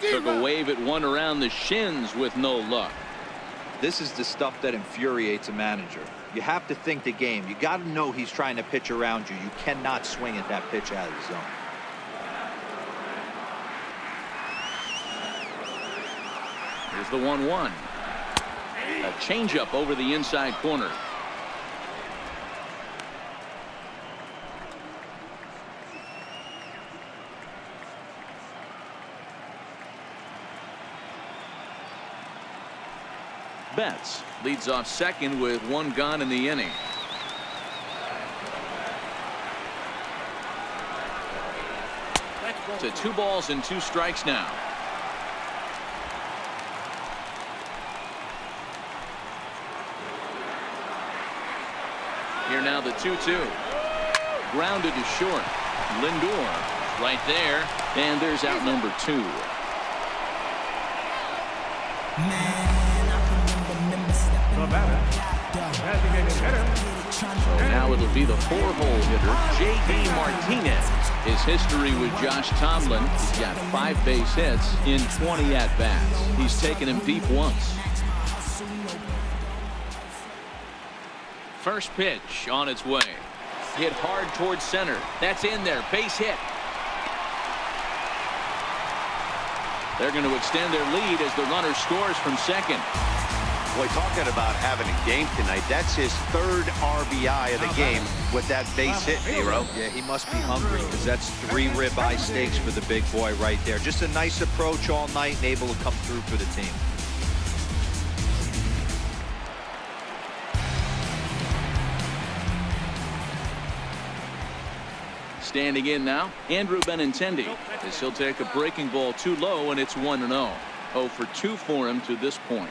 Took a wave at one around the shins with no luck. This is the stuff that infuriates a manager. You have to think the game. You got to know he's trying to pitch around you. You cannot swing at that pitch out of the zone. Here's the 1-1. A changeup over the inside corner. Betts leads off second with 1 gone in the inning. To 2 balls and 2 strikes now. Here now the 2-2. Grounded to short. Lindor right there, and there's out number 2. The batter, designated hitter. So now it'll be the 4-hole hitter, J.D. Martinez. His history with Josh Tomlin, he's got 5 base hits in 20 at-bats. He's taken him deep once. First pitch on its way. Hit hard towards center. That's in there. Base hit. They're going to extend their lead as the runner scores from second. Boy, talking about having a game tonight. That's his 3rd RBI of the game with that base hit, Nero. Yeah, he must be hungry because that's 3 ribeye steaks for the big boy right there. Just a nice approach all night and able to come through for the team. Standing in now, Andrew Benintendi, as he'll take a breaking ball too low, and it's 1-0. 0 for 2 for him to this point.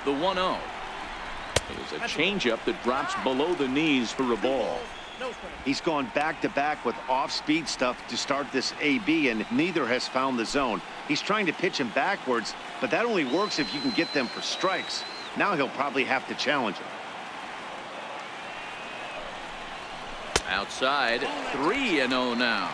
The 1-0 is a changeup that drops below the knees for a ball. He's gone back-to-back with off-speed stuff to start this AB, and neither has found the zone. He's trying to pitch him backwards, but that only works if you can get them for strikes. Now he'll probably have to challenge him. Outside, 3-0 now.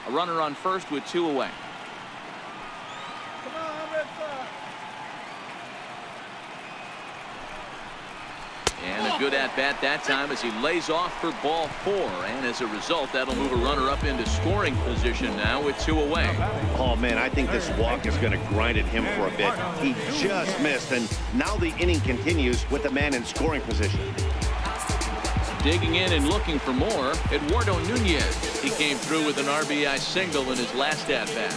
A runner on first with 2 away. And a good at-bat that time as he lays off for ball 4. And as a result, that'll move a runner up into scoring position now with 2 away. Oh, man, I think this walk is going to grind at him for a bit. He just missed, and now the inning continues with the man in scoring position. Digging in and looking for more, Eduardo Nunez. He came through with an RBI single in his last at-bat.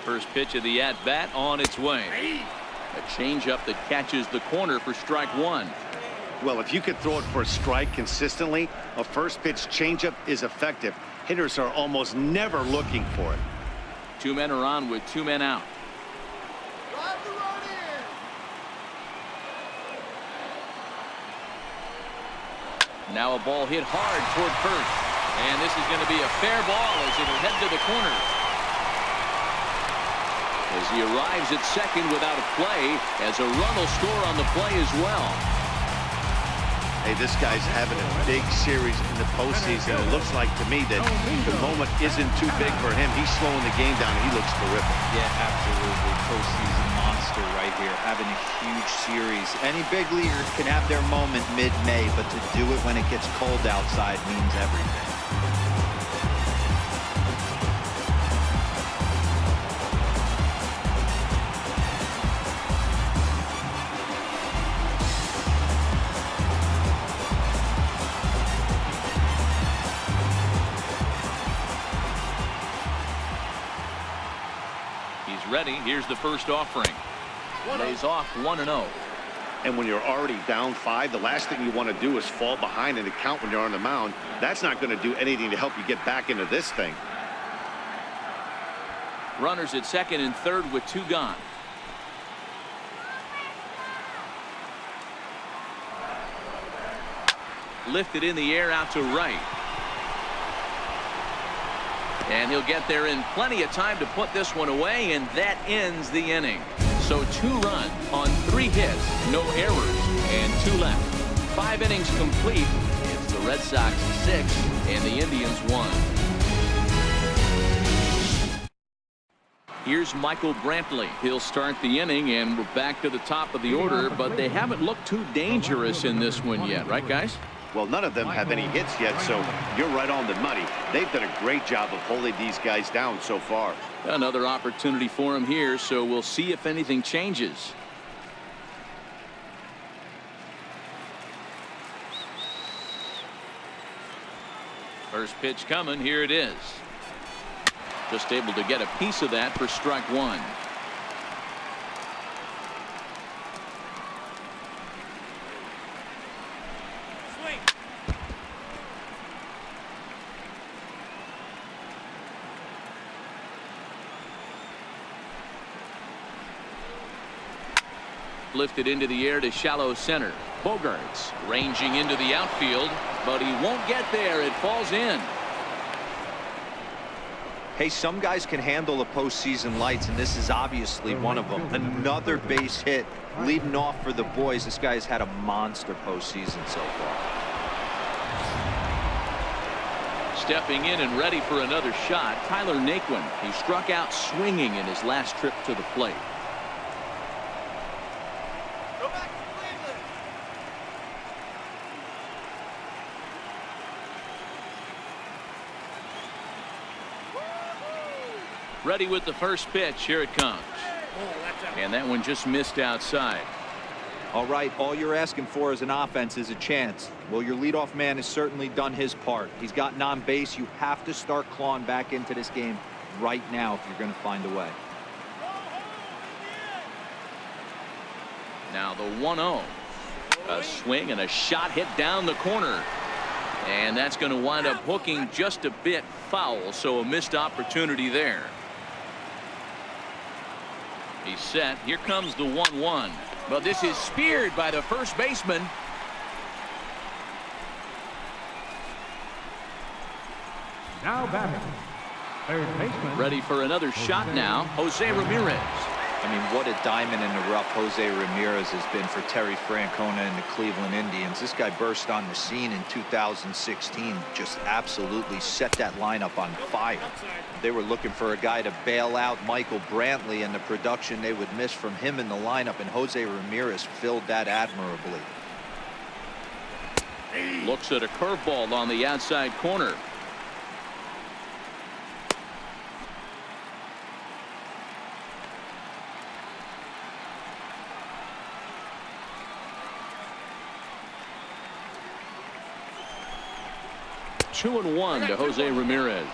First pitch of the at-bat on its way. A changeup that catches the corner for strike 1. Well, if you could throw it for a strike consistently, a first pitch changeup is effective. Hitters are almost never looking for it. 2 men are on with 2 men out. Now a ball hit hard toward first. And this is going to be a fair ball as it'll head to the corner. As he arrives at second without a play, as a run will score on the play as well. Hey, this guy's having a big series in the postseason. It looks like to me that the moment isn't too big for him. He's slowing the game down. He looks terrific. Yeah, absolutely. Postseason monster right here. Having a huge series. Any big leaguer can have their moment mid-May, but to do it when it gets cold outside means everything. ready. Here's the first offering. Lays off 1-0. And when you're already down 5, the last thing you want to do is fall behind in the count when you're on the mound. That's not going to do anything to help you get back into this thing. Runners at second and third with 2 gone. Lifted in the air out to right. And he'll get there in plenty of time to put this one away, and that ends the inning. So 2 runs on 3 hits, no errors, and 2 left. 5 innings complete. It's the Red Sox 6 and the Indians 1. Here's Michael Brantley. He'll start the inning, and we're back to the top of the order, but they haven't looked too dangerous in this one yet, right, guys? Well, none of them have any hits yet, so you're right on the money. They've done a great job of holding these guys down so far. Another opportunity for him here, so we'll see if anything changes. First pitch coming. Here it is. Just able to get a piece of that for strike 1. Lifted into the air to shallow center. Bogarts ranging into the outfield, but he won't get there. It falls in. Hey, some guys can handle the postseason lights, and this is obviously one of them. Another base hit leading off for the boys. This guy's had a monster postseason so far. Stepping in and ready for another shot, Tyler Naquin. He struck out swinging in his last trip to the plate. Ready with the first pitch. Here it comes. And that one just missed outside. All right, all you're asking for as an offense is a chance. Well, your leadoff man has certainly done his part. He's gotten on base. You have to start clawing back into this game right now if you're going to find a way. Now the 1-0. A swing and a shot hit down the corner. And that's going to wind up hooking just a bit foul, so a missed opportunity there. He's set. Here comes the 1-1. But this is speared by the first baseman. Now batting, third baseman. Ready for another shot now, Jose Ramirez. I mean, what a diamond in the rough Jose Ramirez has been for Terry Francona and the Cleveland Indians. This guy burst on the scene in 2016, just absolutely set that lineup on fire. They were looking for a guy to bail out Michael Brantley, and the production they would miss from him in the lineup, and Jose Ramirez filled that admirably. Looks at a curveball on the outside corner. Two and 1 to Jose Ramirez.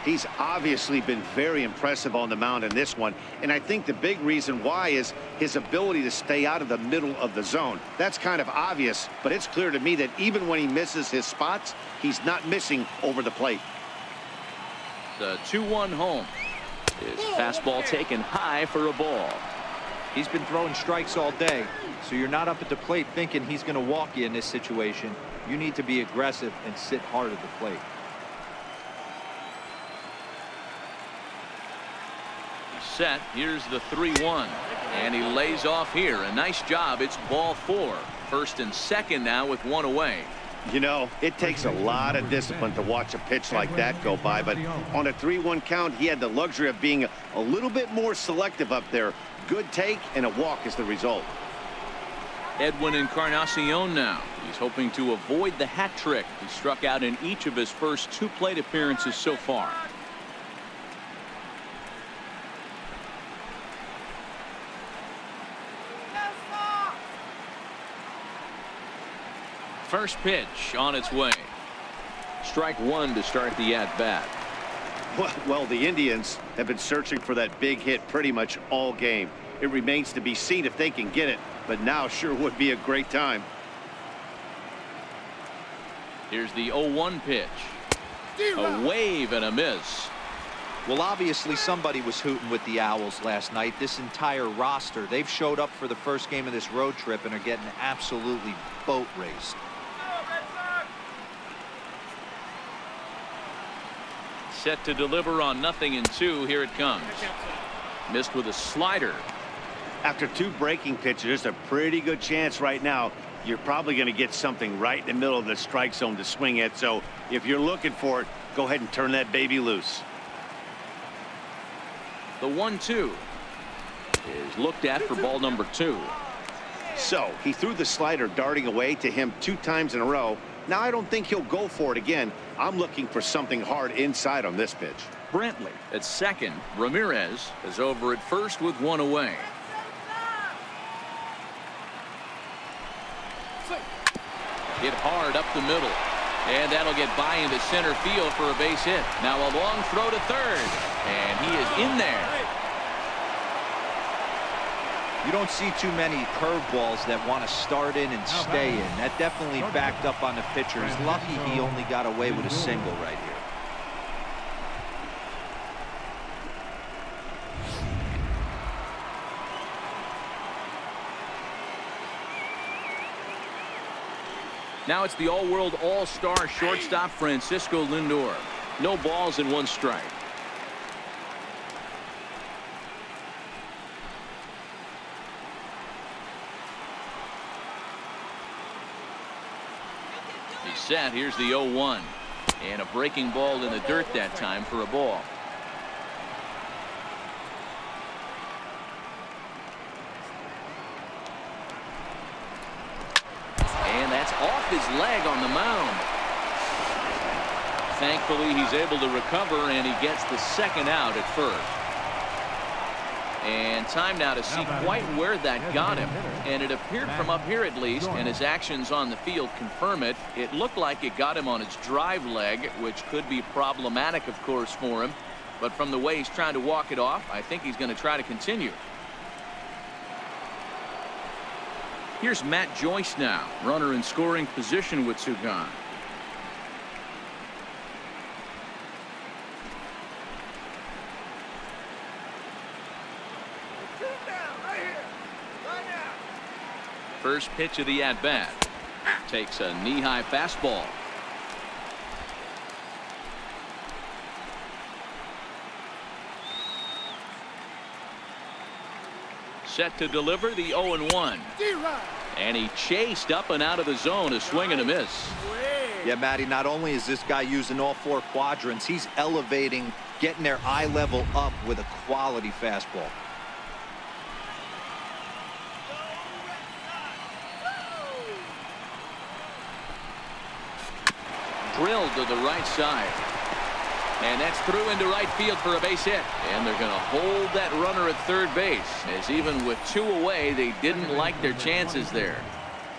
He's obviously been very impressive on the mound in this one, and I think the big reason why is his ability to stay out of the middle of the zone. That's kind of obvious, but it's clear to me that even when he misses his spots, he's not missing over the plate. The 2-1 home. His fastball taken high for a ball. He's been throwing strikes all day, so you're not up at the plate thinking he's going to walk you in this situation. You need to be aggressive and sit hard at the plate. He's set. Here's the 3-1. And he lays off here. A nice job. It's ball 4. First and second now with 1 away. You know, it takes a lot of discipline to watch a pitch like that go by, but on a 3-1 count, he had the luxury of being a little bit more selective up there. Good take and a walk is the result. Edwin Encarnacion now. He's hoping to avoid the hat trick. He struck out in each of his first 2 plate appearances so far. First pitch on its way. Strike 1 to start the at-bat. Well, the Indians have been searching for that big hit pretty much all game. It remains to be seen if they can get it, but now sure would be a great time. Here's the 0-1 pitch. A wave and a miss. Well, obviously somebody was hooting with the Owls last night. This entire roster, they've showed up for the first game of this road trip and are getting absolutely boat raced. Set to deliver on 0-2. Here it comes. Missed with a slider. After 2 breaking pitches, there's a pretty good chance right now you're probably going to get something right in the middle of the strike zone to swing at. So if you're looking for it, go ahead and turn that baby loose. The 1-2 is looked at for ball number 2. So he threw the slider darting away to him 2 times in a row. Now I don't think he'll go for it again. I'm looking for something hard inside on this pitch. Brantley at second. Ramirez is over at first with 1 away. Hit hard up the middle, and that'll get by into center field for a base hit. Now a long throw to third, and he is in there. You don't see too many curveballs that want to start in and stay in. That definitely backed up on the pitcher. He's lucky he only got away with a single right here. Now it's the all-world all-star shortstop Francisco Lindor. No balls and 1 strike. He's set. Here's the 0-1. And a breaking ball in the dirt that time for a ball. And that's off his leg on the mound. Thankfully, he's able to recover, and he gets the 2nd out at first. And time now to see quite where that got him. And it appeared from up here at least, and his actions on the field confirm it. It looked like it got him on his drive leg, which could be problematic, of course, for him. But from the way he's trying to walk it off, I think he's going to try to continue. Here's Matt Joyce now, runner in scoring position with 2 gone. First pitch of the at-bat. Takes a knee-high fastball. Set to deliver the 0-1. And he chased up and out of the zone, a swing and a miss. Yeah, Matty, not only is this guy using all 4 quadrants, he's elevating, getting their eye level up with a quality fastball. Drilled to the right side. And that's through into right field for a base hit. And they're going to hold that runner at third base, as even with 2 away, they didn't like their chances there.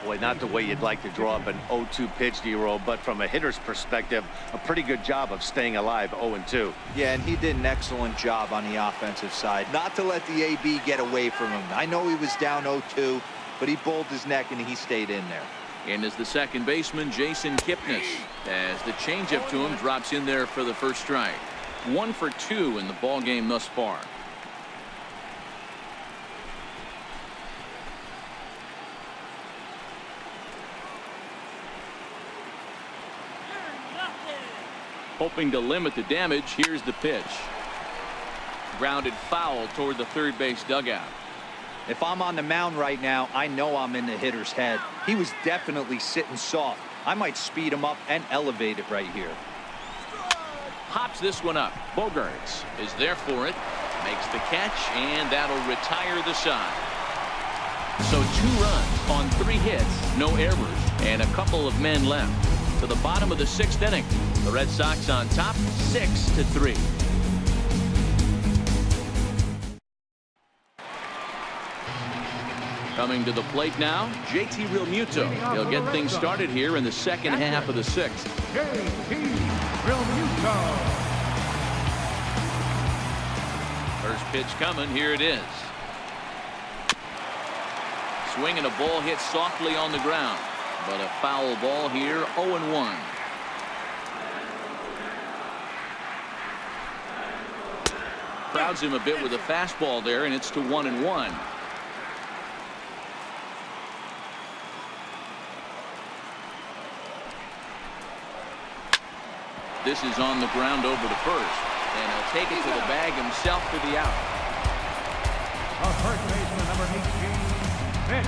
Boy, not the way you'd like to draw up an 0-2 pitch, D-Roll, but from a hitter's perspective, a pretty good job of staying alive 0-2. Yeah, and he did an excellent job on the offensive side. Not to let the AB get away from him. I know he was down 0-2, but he bowled his neck and he stayed in there. And as the second baseman, Jason Kipnis, as the changeup to him drops in there for the first strike. 1 for 2 in the ball game thus far. Hoping to limit the damage, here's the pitch. Grounded foul toward the third base dugout. If I'm on the mound right now, I know I'm in the hitter's head. He was definitely sitting soft. I might speed him up and elevate it right here. Pops this one up. Bogarts is there for it. Makes the catch, and that'll retire the side. So 2 runs on 3 hits, no errors, and a couple of men left. To the bottom of the 6th inning. The Red Sox on top, 6-3. Coming to the plate now, JT Realmuto. He'll get things started here in the second half of the 6th. JT Realmuto. pitch coming. Here it is. Swinging a ball hit softly on the ground, but a foul ball here. 0-1. Crowds him a bit with a fastball there, and it's to 1-1. This is on the ground over to first, and he'll take it to the bag himself for the out. First baseman, number 18, Mitch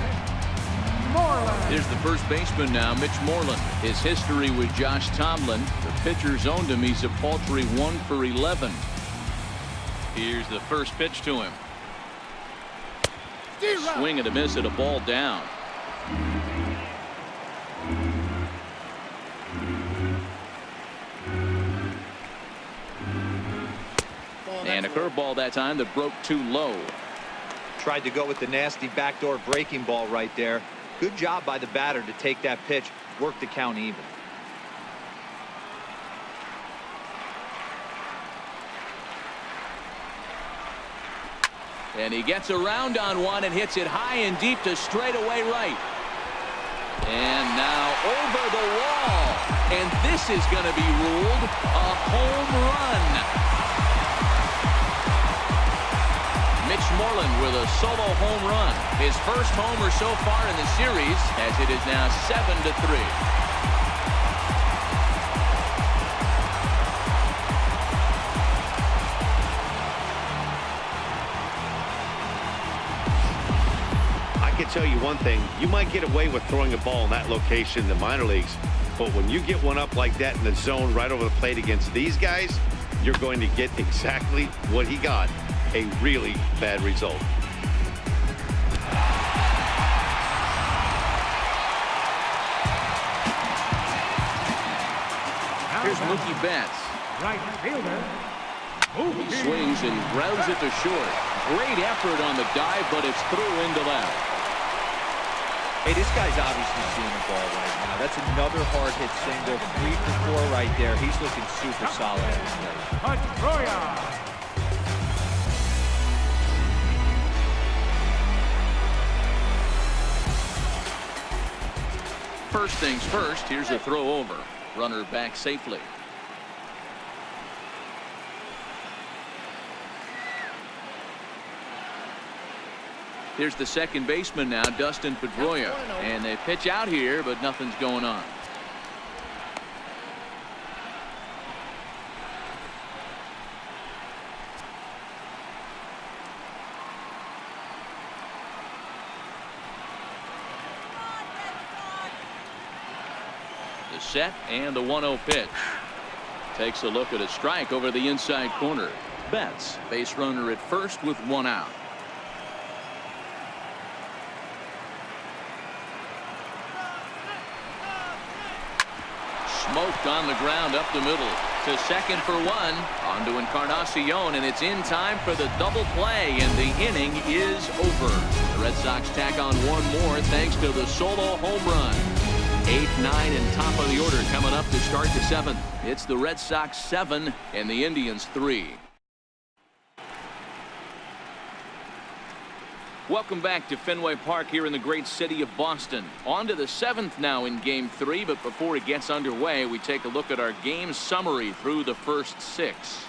Moreland. Here's the first baseman now, Mitch Moreland. His history with Josh Tomlin. The pitchers owned him. He's a paltry 1 for 11. Here's the first pitch to him. Swing and a miss at a ball down. And a curveball that time that broke too low. Tried to go with the nasty backdoor breaking ball right there. Good job by the batter to take that pitch, work the count even. And he gets around on one and hits it high and deep to straightaway right. And now over the wall. And this is going to be ruled a home run. Mitch Moreland with a solo home run. His first homer so far in the series, as it is now 7-3. I can tell you one thing. You might get away with throwing a ball in that location in the minor leagues, but when you get one up like that in the zone right over the plate against these guys, you're going to get exactly what he got. A really bad result. Here's Mookie Betts. Right fielder. He swings and grounds it to short. Great effort on the dive, but it's through into left. Hey, this guy's obviously seeing the ball right now. That's another hard hit single. 3 for 4 right there. He's looking super solid at this plate. Pedroia. First things first, here's a throw over. Runner back safely. Here's the second baseman now, Dustin Pedroia. And they pitch out here, but nothing's going on. The set and the 1-0 pitch. Takes a look at a strike over the inside corner. Betts, base runner at first with 1 out. Smoked on the ground up the middle to second for 1. On to Encarnacion, and it's in time for the double play, and the inning is over. The Red Sox tack on 1 more thanks to the solo home run. 8, 9, and top of the order coming up to start the 7th. It's the Red Sox 7 and the Indians 3. Welcome back to Fenway Park here in the great city of Boston. On to the 7th now in Game 3, but before it gets underway, we take a look at our game summary through the first 6.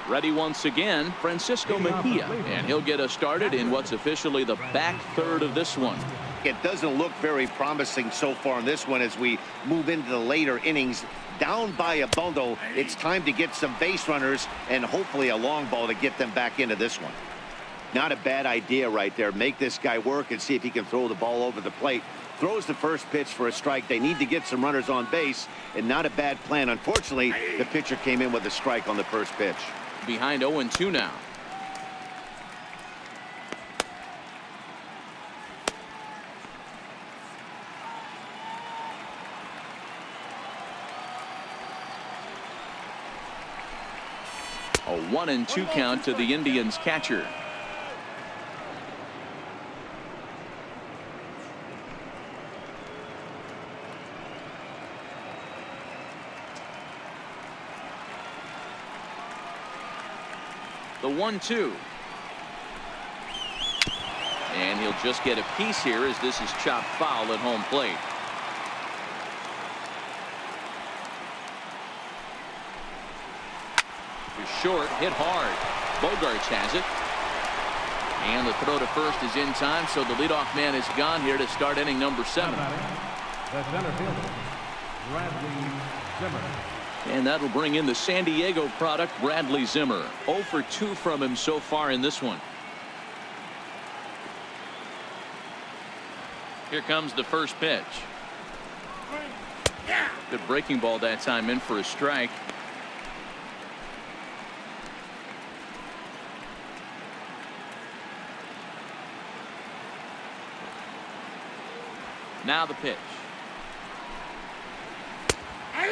Ready once again, Francisco Mejia, and he'll get us started in what's officially the back third of this one. It doesn't look very promising so far in this one as we move into the later innings. Down by a bundle, it's time to get some base runners and hopefully a long ball to get them back into this one. Not a bad idea right there. Make this guy work and see if he can throw the ball over the plate. Throws the first pitch for a strike. They need to get some runners on base, and not a bad plan. Unfortunately, the pitcher came in with a strike on the first pitch. Behind 0-2 now. A 1-2 count to the Indians catcher. The 1-2. And he'll just get a piece here as this is chopped foul at home plate. Short, hit hard. Bogarts has it. And the throw to first is in time, so the leadoff man is gone here to start inning number 7. The center fielder, Bradley Zimmer. And that'll bring in the San Diego product, Bradley Zimmer. 0 for 2 from him so far in this one. Here comes the first pitch. Good breaking ball that time, in for a strike. Now the pitch.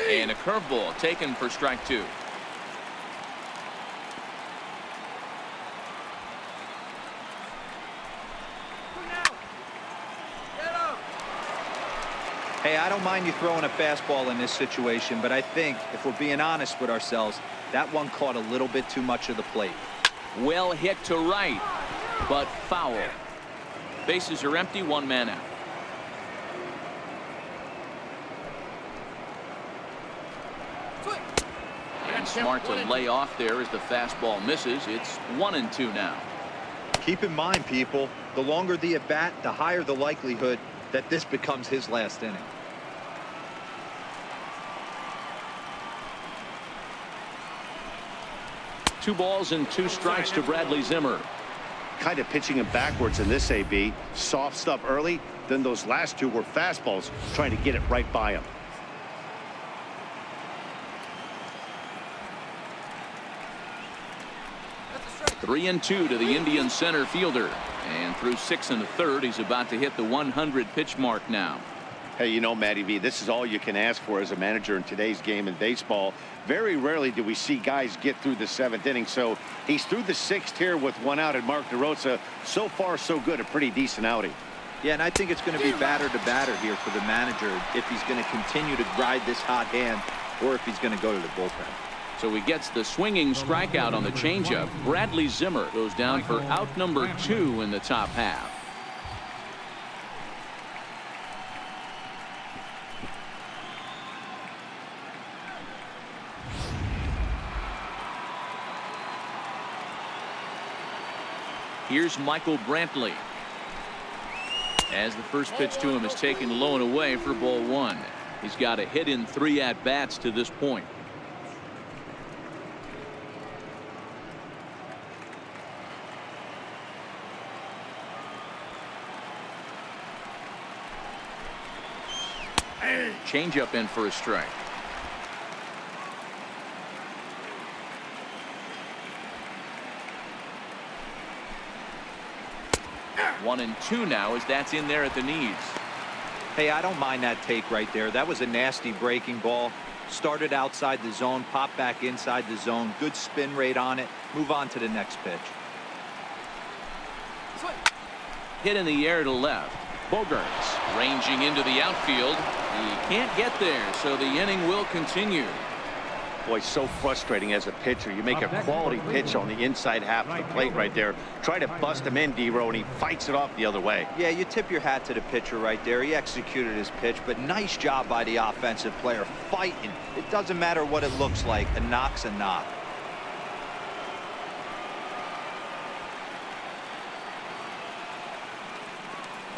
And a curveball taken for strike 2. Hey, I don't mind you throwing a fastball in this situation, but I think if we're being honest with ourselves, that one caught a little bit too much of the plate. Well hit to right, but foul. Bases are empty, 1 man out. And smart to lay off there as the fastball misses. It's 1-2 now. Keep in mind, people, the longer the at bat, the higher the likelihood that this becomes his last inning. Two balls and 2 strikes to Bradley Zimmer. Kind of pitching him backwards in this AB. Soft stuff early, then those last 2 were fastballs, trying to get it right by him. That's 3-2 to the Indian center fielder. And through 6 1/3, he's about to hit the 100 pitch mark now. Hey, you know, Matty V, this is all you can ask for as a manager in today's game in baseball. Very rarely do we see guys get through the 7th inning. So he's through the 6th here with 1 out, and Mark DeRosa, so far so good, a pretty decent outing. Yeah, and I think it's going to be batter to batter here for the manager if he's going to continue to ride this hot hand or if he's going to go to the bullpen. So he gets the swinging strikeout on the changeup. Bradley Zimmer goes down for out number 2 in the top half. Here's Michael Brantley. As the first pitch to him is taken low and away for ball 1. He's got a hit in 3 at-bats to this point. Changeup in for a strike. One and 2 now as that's in there at the knees. Hey, I don't mind that take right there. That was a nasty breaking ball. Started outside the zone, popped back inside the zone. Good spin rate on it. Move on to the next pitch. Hit in the air to left. Bogarts ranging into the outfield. He can't get there, so the inning will continue. Boy, so frustrating as a pitcher. You make a quality pitch on the inside half of the plate right there. Try to bust him in, D-Row, and he fights it off the other way. Yeah, you tip your hat to the pitcher right there. He executed his pitch, but nice job by the offensive player fighting. It doesn't matter what it looks like. A knock's a knock.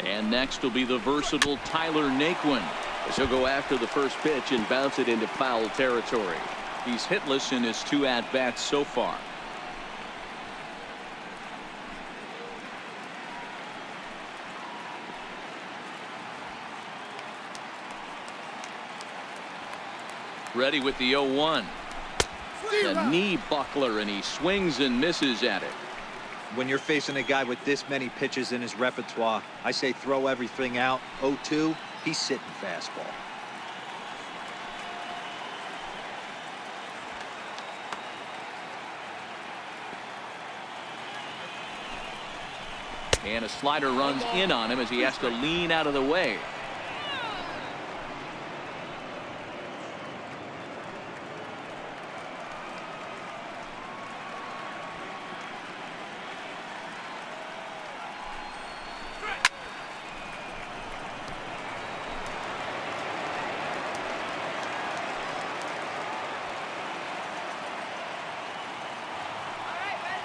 And next will be the versatile Tyler Naquin, as he'll go after the first pitch and bounce it into foul territory. He's hitless in his 2 at-bats so far. Ready with the 0-1. The knee buckler, and he swings and misses at it. When you're facing a guy with this many pitches in his repertoire, I say throw everything out. 0-2, he's sitting fastball. And a slider runs in on him as he has to lean out of the way.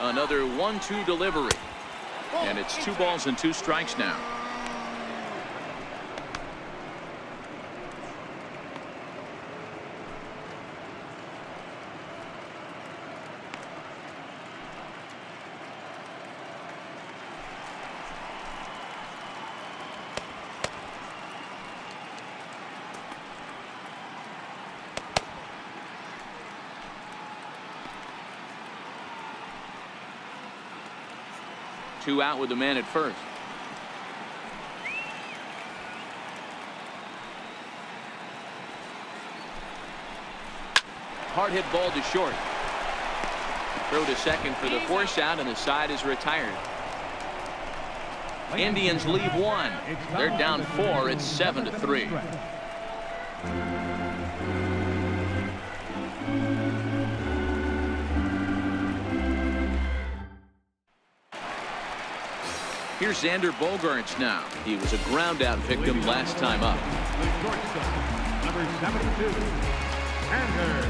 Another 1-2 delivery. And it's 2 balls and 2 strikes now. Two out with the man at first. Hard hit ball to short. Throw to second for the force out, and the side is retired. Indians leave 1. They're down 4. It's 7-3. Here's Xander Bogaerts now. He was a ground out victim last time up. The shortstop, number 72, Xander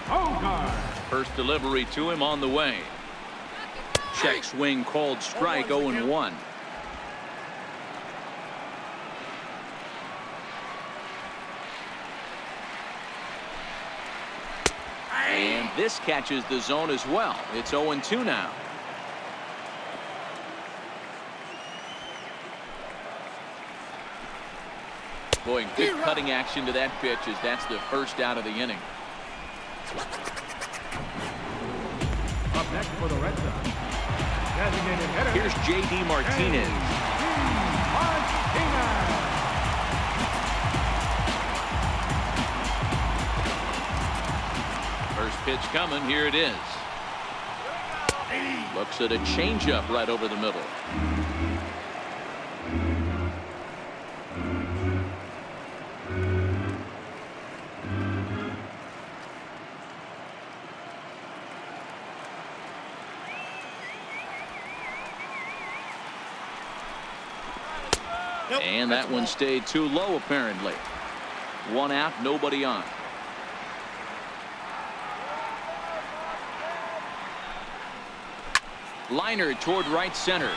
Bogaerts. First delivery to him on the way. Check swing called strike. 0-1. And this catches the zone as well. It's 0-2 now. Boy, good cutting action to that pitch as that's the first out of the inning. Up next for the Red Sox, designated hitter. Here's J.D. Martinez. First pitch coming. Here it is. Looks at a changeup right over the middle. And that one stayed too low, apparently. 1 out, nobody on. Liner toward right center.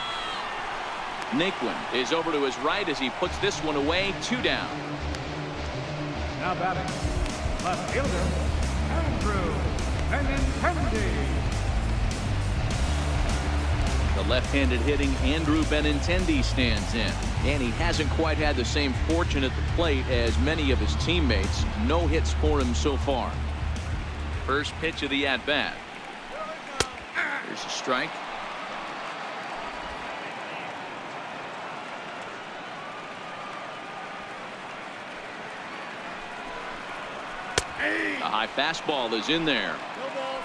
Naquin is over to his right as he puts this one away. 2 down. Now batting, left fielder, Andrew Benintendi. The left-handed hitting Andrew Benintendi stands in, and he hasn't quite had the same fortune at the plate as many of his teammates. No hits for him so far. First pitch of the at-bat. Here's a strike. A high fastball is in there.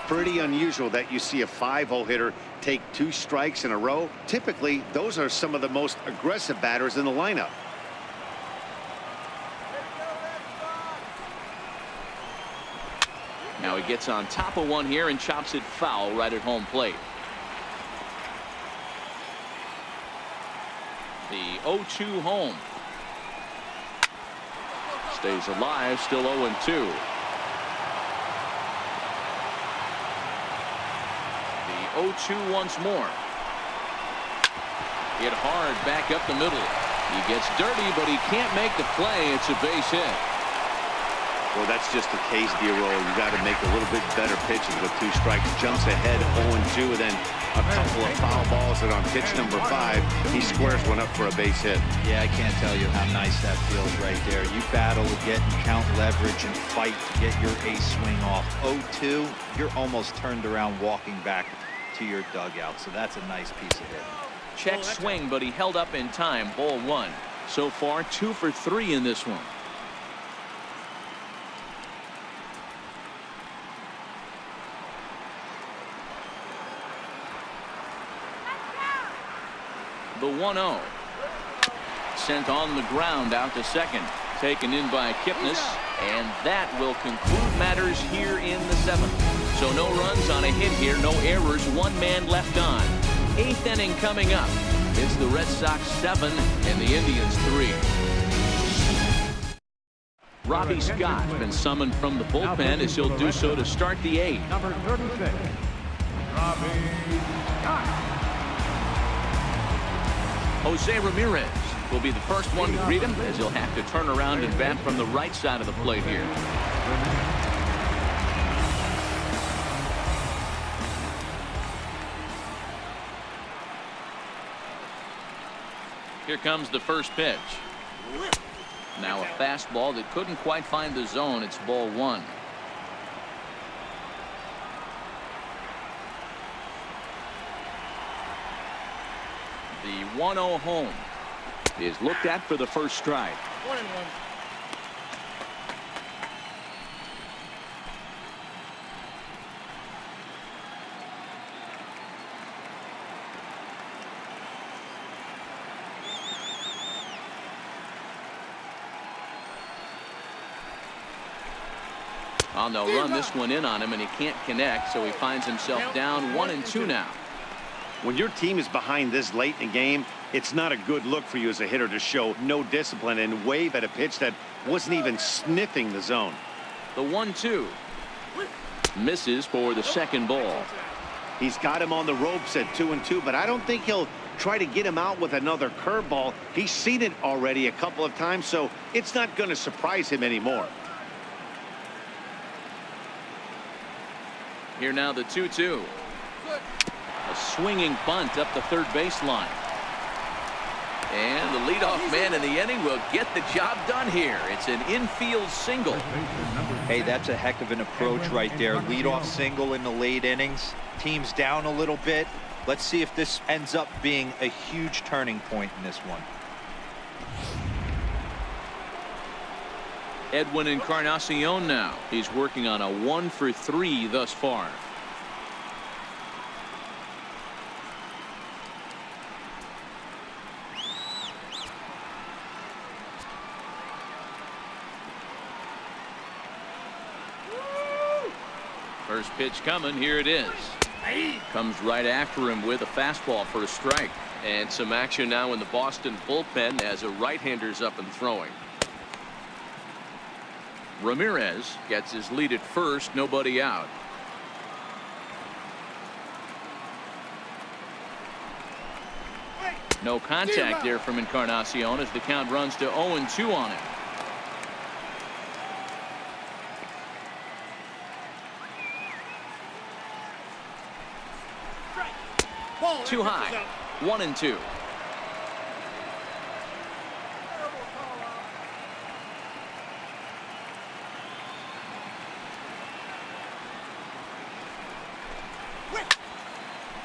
Pretty unusual that you see a 5-hole hitter take 2 strikes in a row. Typically, those are some of the most aggressive batters in the lineup. Now he gets on top of one here and chops it foul right at home plate. The 0-2 home. Stays alive, still 0-2. The 0-2 once more. Hit hard back up the middle. He gets dirty, but he can't make the play. It's a base hit. Well, that's just the case, D-Roll. You got to make a little bit better pitches with 2 strikes. Jumps ahead 0-2, and then a couple of foul balls, and on pitch number 5, he squares one up for a base hit. Yeah, I can't tell you how nice that feels right there. You battle to get and count leverage and fight to get your ace swing off. 0-2, you're almost turned around walking back to your dugout, so that's a nice piece of hitting. Check swing, but he held up in time. Ball 1. So far, 2 for 3 in this one. The 1-0. Sent on the ground out to second. Taken in by Kipnis. And that will conclude matters here in the 7th. So no runs on a hit here. No errors. 1 man left on. 8th inning coming up. It's the Red Sox 7 and the Indians 3. Robbie Scott's been summoned from the bullpen as he'll do so to start the 8th. Number 36, Jose Ramirez will be the first one to greet him, as he'll have to turn around and bat from the right side of the plate here. Here comes the first pitch. Now a fastball that couldn't quite find the zone. It's ball one. The 1-0 home is looked at for the first strike. 1-1. Oh, they'll run this one in on him, and he can't connect, so he finds himself down 1-2 now. When your team is behind this late in the game, it's not a good look for you as a hitter to show no discipline and wave at a pitch that wasn't even sniffing the zone. The 1-2 misses for the second ball. He's got him on the ropes at 2-2, but I don't think he'll try to get him out with another curveball. He's seen it already a couple of times, so it's not going to surprise him anymore. Here now the 2-2. A swinging bunt up the third baseline. And the leadoff man in the inning will get the job done here. It's an infield single. Hey, that's a heck of an approach right there. Leadoff single in the late innings. Team's down a little bit. Let's see if this ends up being a huge turning point in this one. Edwin Encarnacion now. He's working on a 1-for-3 thus far. First pitch coming. Here it is. Comes right after him with a fastball for a strike. And some action now in the Boston bullpen as a right-hander's up and throwing. Ramirez gets his lead at first, nobody out. No contact there from Encarnacion as the count runs to 0-2 on him. Too high. 1-2.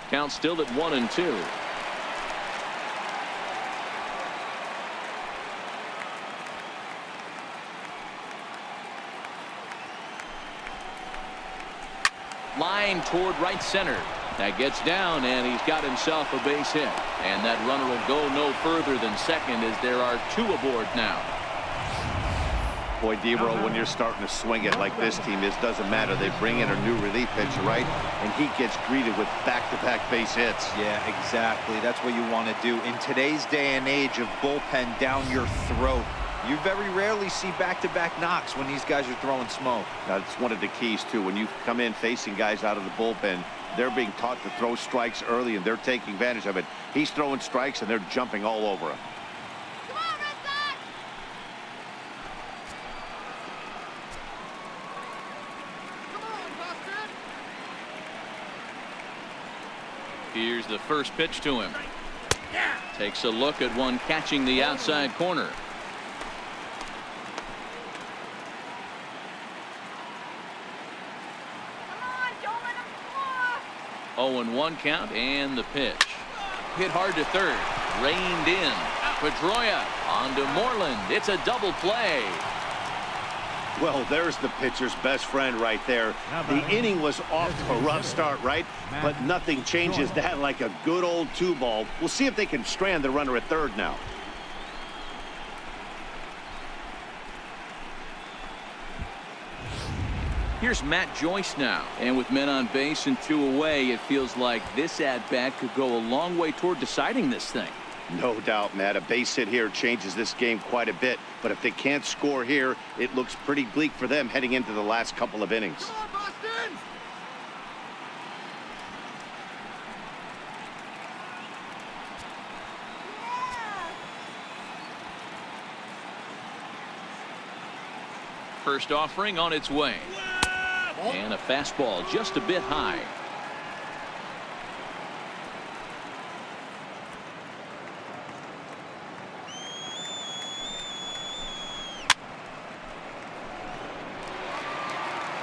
Count still at 1-2. Line toward right center. That gets down, and he's got himself a base hit. And that runner will go no further than second as there are two aboard now. Boy, D-Roll, when you're starting to swing it like this team is, doesn't matter. They bring in a new relief pitcher, right? And he gets greeted with back-to-back base hits. Yeah, exactly. That's what you want to do. In today's day and age of bullpen down your throat, you very rarely see back-to-back knocks when these guys are throwing smoke. That's one of the keys, too. When you come in facing guys out of the bullpen, they're being taught to throw strikes early, and they're taking advantage of it. He's throwing strikes, and they're jumping all over him. Come on, Red Sox! Come on, Boston! Here's the first pitch to him. Takes a look at one catching the outside corner. Come on, don't let him score! 0-1 count, and the pitch. Hit hard to third. Reined in. Pedroia on to Moreland. It's a double play. Well, there's the pitcher's best friend right there. The inning was off to a rough start, right? But nothing changes that like a good old 2-ball. We'll see if they can strand the runner at third now. Here's Matt Joyce now. And with men on base and 2 away, it feels like this at-bat could go a long way toward deciding this thing. No doubt, Matt. A base hit here changes this game quite a bit. But if they can't score here, it looks pretty bleak for them heading into the last couple of innings. Come on, Boston! first offering on its way. And a fastball just a bit high.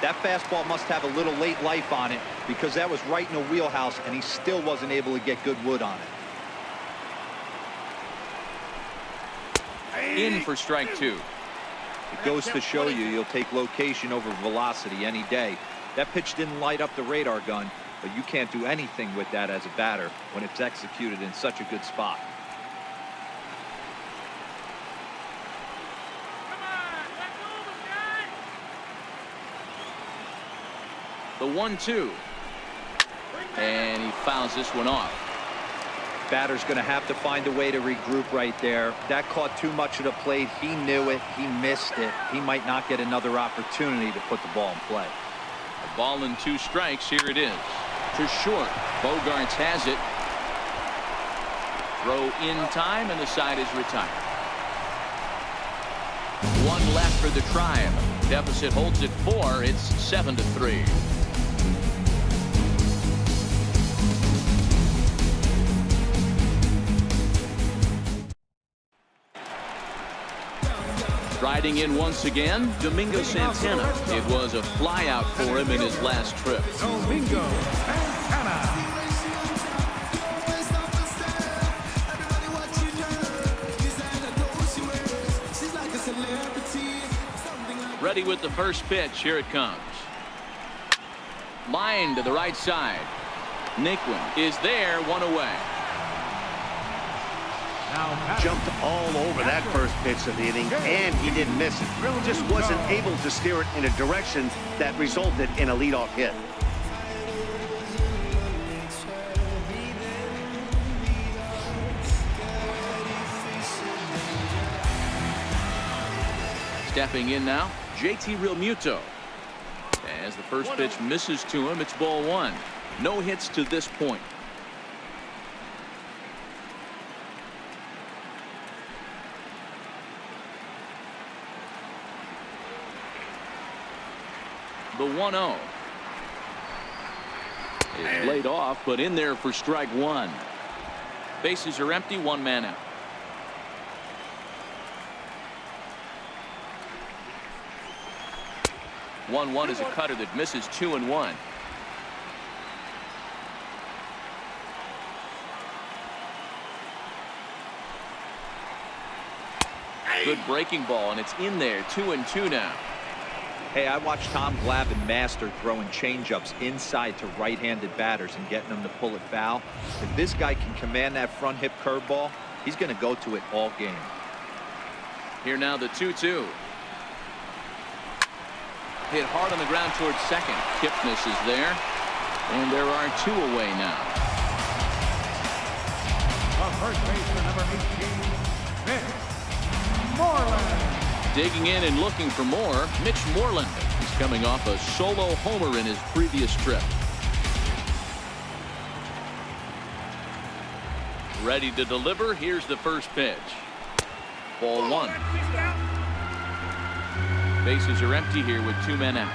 That fastball must have a little late life on it, because that was right in the wheelhouse and he still wasn't able to get good wood on it. In for strike 2. It goes to show you'll take location over velocity any day. That pitch didn't light up the radar gun, but you can't do anything with that as a batter when it's executed in such a good spot. The 1-2. And he fouls this one off. Batter's going to have to find a way to regroup right there. That caught too much of the plate. He knew it. He missed it. He might not get another opportunity to put the ball in play. A ball and 2 strikes. Here it is. To short. Bogarts has it. Throw in time, and the side is retired. 1 left for the Tribe. Deficit holds at 4. It's 7-3. Riding in once again, Domingo Santana. It was a flyout for him in his last trip. Domingo Santana. Ready with the first pitch. Here it comes. Line to the right side. Naquin is there, 1 away. Jumped all over that first pitch of the inning, and he didn't miss it. Just wasn't able to steer it in a direction that resulted in a leadoff hit. Stepping in now, JT Realmuto. As the first pitch misses to him, it's ball 1. No hits to this point. The 1-0 is laid off, but in there for strike 1. Bases are empty, 1 man out. One is a cutter that misses 2-1. Good breaking ball, and it's in there. 2-2 now. Hey, I watched Tom Glavine master throwing changeups inside to right-handed batters and getting them to pull it foul. If this guy can command that front hip curveball, he's going to go to it all game. Here now the 2-2. Hit hard on the ground towards second. Kipnis is there, and there are 2 away now. The first baseman, number 18, Mitch Moreland. Digging in and looking for more, Mitch Moreland. He's coming off a solo homer in his previous trip. Ready to deliver. Here's the first pitch. Ball 1. Bases are empty here with 2 men out.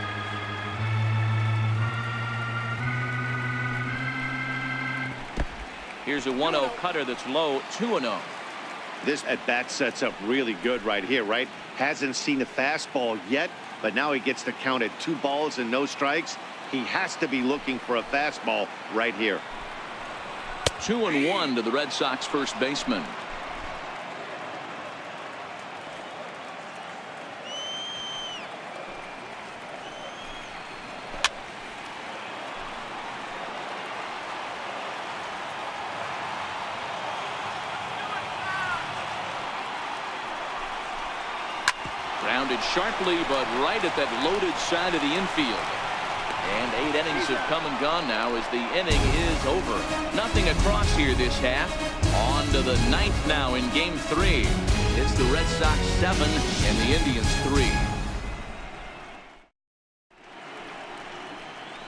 Here's a 1-0 cutter that's low. 2-0. This at bat sets up really good right here, right? Hasn't seen a fastball yet, but now he gets to count at 2 balls and no strikes. He has to be looking for a fastball right here. 2-1 to the Red Sox first baseman. Grounded sharply, but right at that loaded side of the infield. And 8 innings have come and gone now as the inning is over. Nothing across here this half. On to the 9th now in game 3. It's the Red Sox 7 and the Indians 3.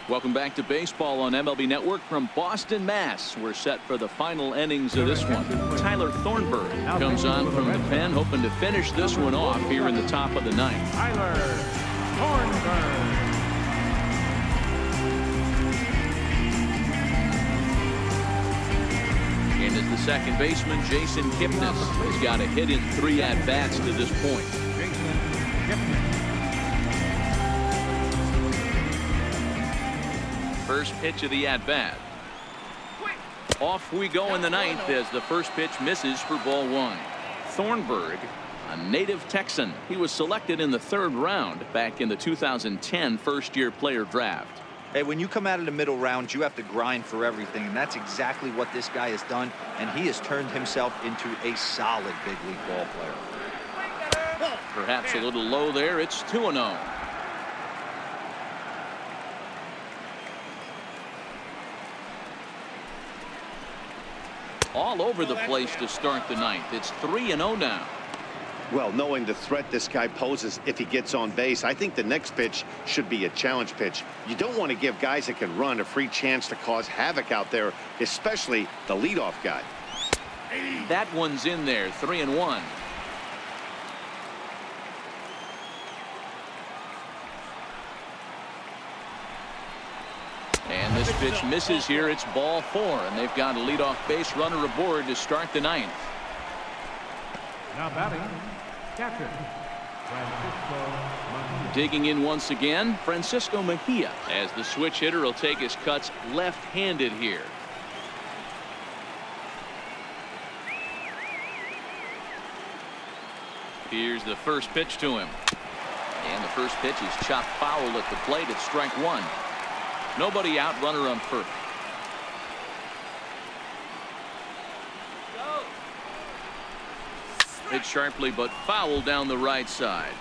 Welcome back to baseball on MLB Network from Boston, Mass. We're set for the final innings of this one. Tyler Thornburg comes on from the pen, hoping to finish this one off here in the top of the 9th. Tyler Thornburg. And as the second baseman, Jason Kipnis has got a hit in 3 at-bats to this point. Jason Kipnis. First pitch of the at-bat. Off we go in the 9th as the first pitch misses for ball 1. Thornburg, a native Texan. He was selected in the 3rd round back in the 2010 first-year player draft. Hey, when you come out of the middle rounds, you have to grind for everything, and that's exactly what this guy has done, and he has turned himself into a solid big league ball player. Perhaps a little low there. It's 2-0. All over the place to start the 9th. It's 3-0 now. Well, knowing the threat this guy poses if he gets on base, I think the next pitch should be a challenge pitch. You don't want to give guys that can run a free chance to cause havoc out there, especially the leadoff guy. That one's in there. 3-1. And this pitch misses here. It's ball 4, and they've got a leadoff base runner aboard to start the 9th. Now batting, catcher, Francisco Mejia. Digging in once again, Francisco Mejia, as the switch hitter will take his cuts left-handed here. Here's the first pitch to him. And the first pitch is chopped foul at the plate. It's strike 1. Nobody out, runner on first. Hit sharply but foul down the right side.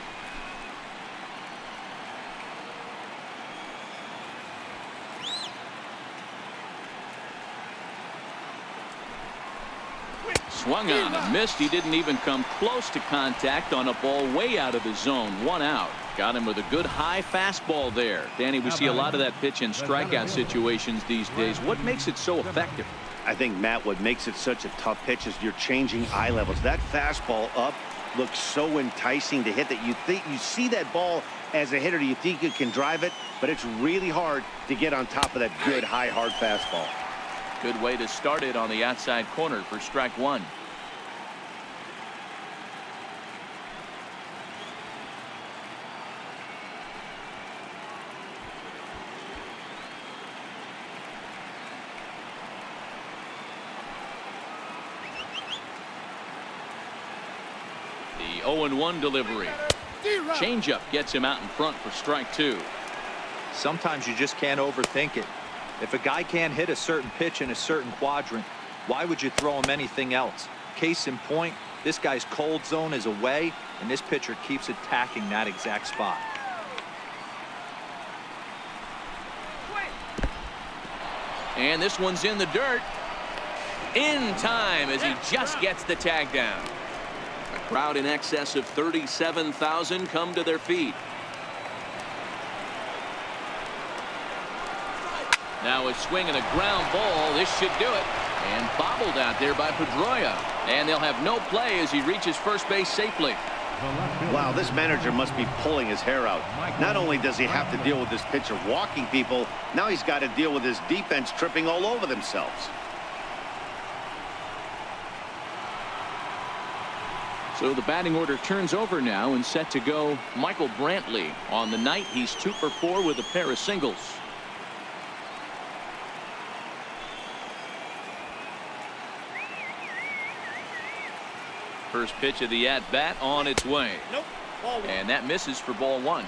Swung on and missed. He didn't even come close to contact on a ball way out of his zone. 1 out. Got him with a good high fastball there. Danny, we see a lot of that pitch in strikeout situations these days. What makes it so effective? I think, Matt, what makes it such a tough pitch is you're changing eye levels. That fastball up looks so enticing to hit that you think you see that ball as a hitter. You think you can drive it, but it's really hard to get on top of that good high hard fastball. Good way to start it on the outside corner for strike 1. The 0-1 delivery. Changeup gets him out in front for strike 2. Sometimes you just can't overthink it. If a guy can't hit a certain pitch in a certain quadrant, why would you throw him anything else? Case in point, this guy's cold zone is away, and this pitcher keeps attacking that exact spot. And this one's in the dirt. In time as he just gets the tag down. A crowd in excess of 37,000 come to their feet. Now a swing and a ground ball. This should do it. And bobbled out there by Pedroia. And they'll have no play as he reaches first base safely. Wow, this manager must be pulling his hair out. Not only does he have to deal with this pitcher walking people, now he's got to deal with his defense tripping all over themselves. So the batting order turns over now and set to go Michael Brantley. On the night, he's 2 for 4 with a pair of singles. First pitch of the at-bat on its way. Nope. Ball 1. And that misses for ball 1.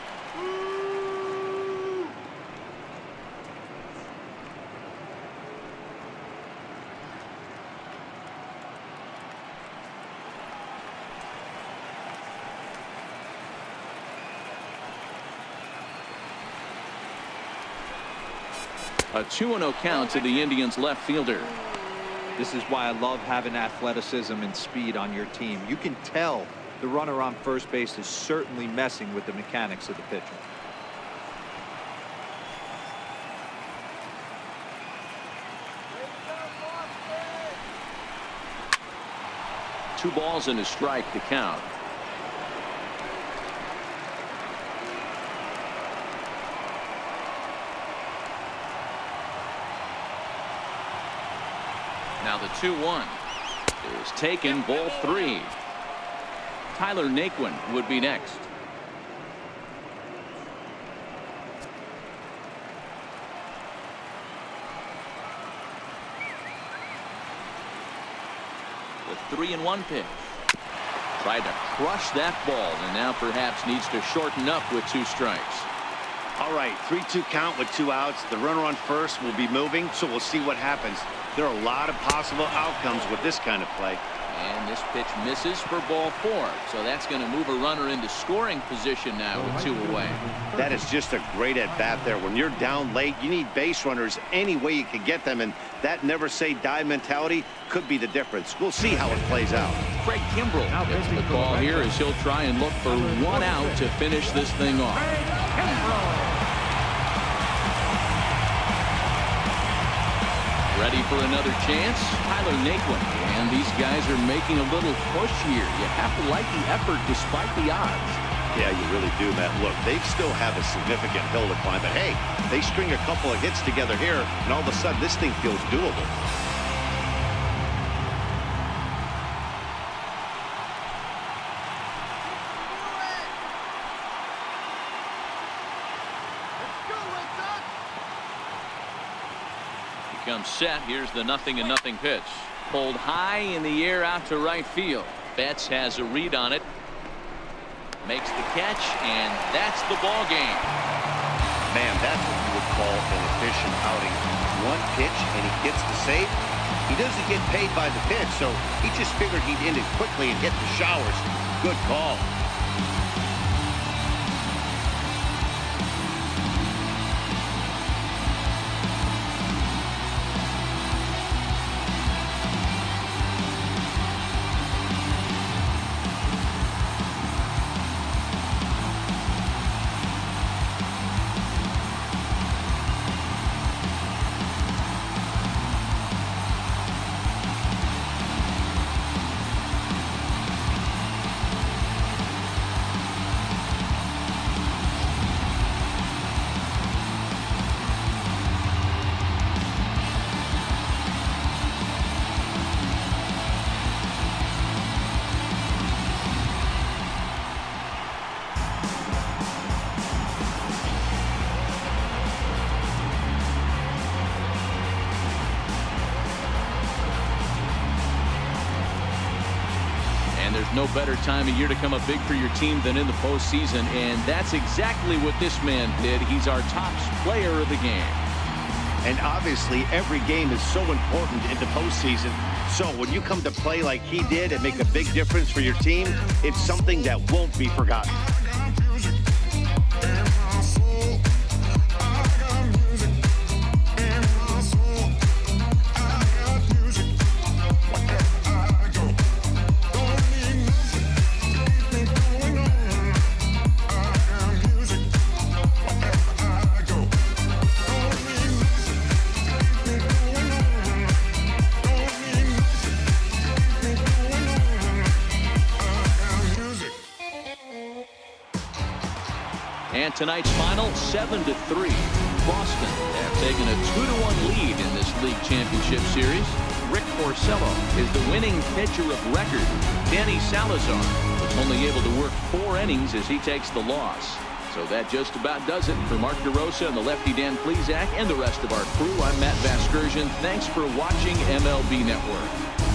A 2-0 count to the Indians left fielder. This is why I love having athleticism and speed on your team. You can tell the runner on first base is certainly messing with the mechanics of the pitcher. Two balls and a strike to count. Now the 2-1 is taken, ball 3. Tyler Naquin would be next. The 3-1 pitch. Tried to crush that ball, and now perhaps needs to shorten up with 2 strikes. All right, 3-2 count with 2 outs. The runner on first will be moving, so we'll see what happens. There are a lot of possible outcomes with this kind of play. And this pitch misses for ball 4. So that's going to move a runner into scoring position now with 2 away. That is just a great at-bat there. When you're down late, you need base runners any way you can get them, and that never say die mentality could be the difference. We'll see how it plays out. Craig Kimbrell gets the call here as he'll try and look for 1 out to finish this thing off. Ready for another chance? Tyler Naquin. And these guys are making a little push here. You have to like the effort despite the odds. Yeah, you really do, Matt. Look, they still have a significant hill to climb, but hey, they string a couple of hits together here, and all of a sudden this thing feels doable. Comes set. Here's the 0-0 pitch. Pulled high in the air out to right field. Betts has a read on it. Makes the catch, and that's the ball game. Man, that's what you would call an efficient outing. 1 pitch, and he gets the save. He doesn't get paid by the pitch, so he just figured he'd end it quickly and get the showers. Good call. There's no better time of year to come up big for your team than in the postseason, and that's exactly what this man did. He's our top player of the game. And obviously, every game is so important in the postseason. So when you come to play like he did and make a big difference for your team, it's something that won't be forgotten. And tonight's final, 7-3. Boston have taken a 2-1 lead in this league championship series. Rick Porcello is the winning pitcher of record. Danny Salazar was only able to work 4 innings as he takes the loss. So that just about does it. For Mark DeRosa and the lefty Dan Plesac and the rest of our crew, I'm Matt Vasgersian. Thanks for watching MLB Network.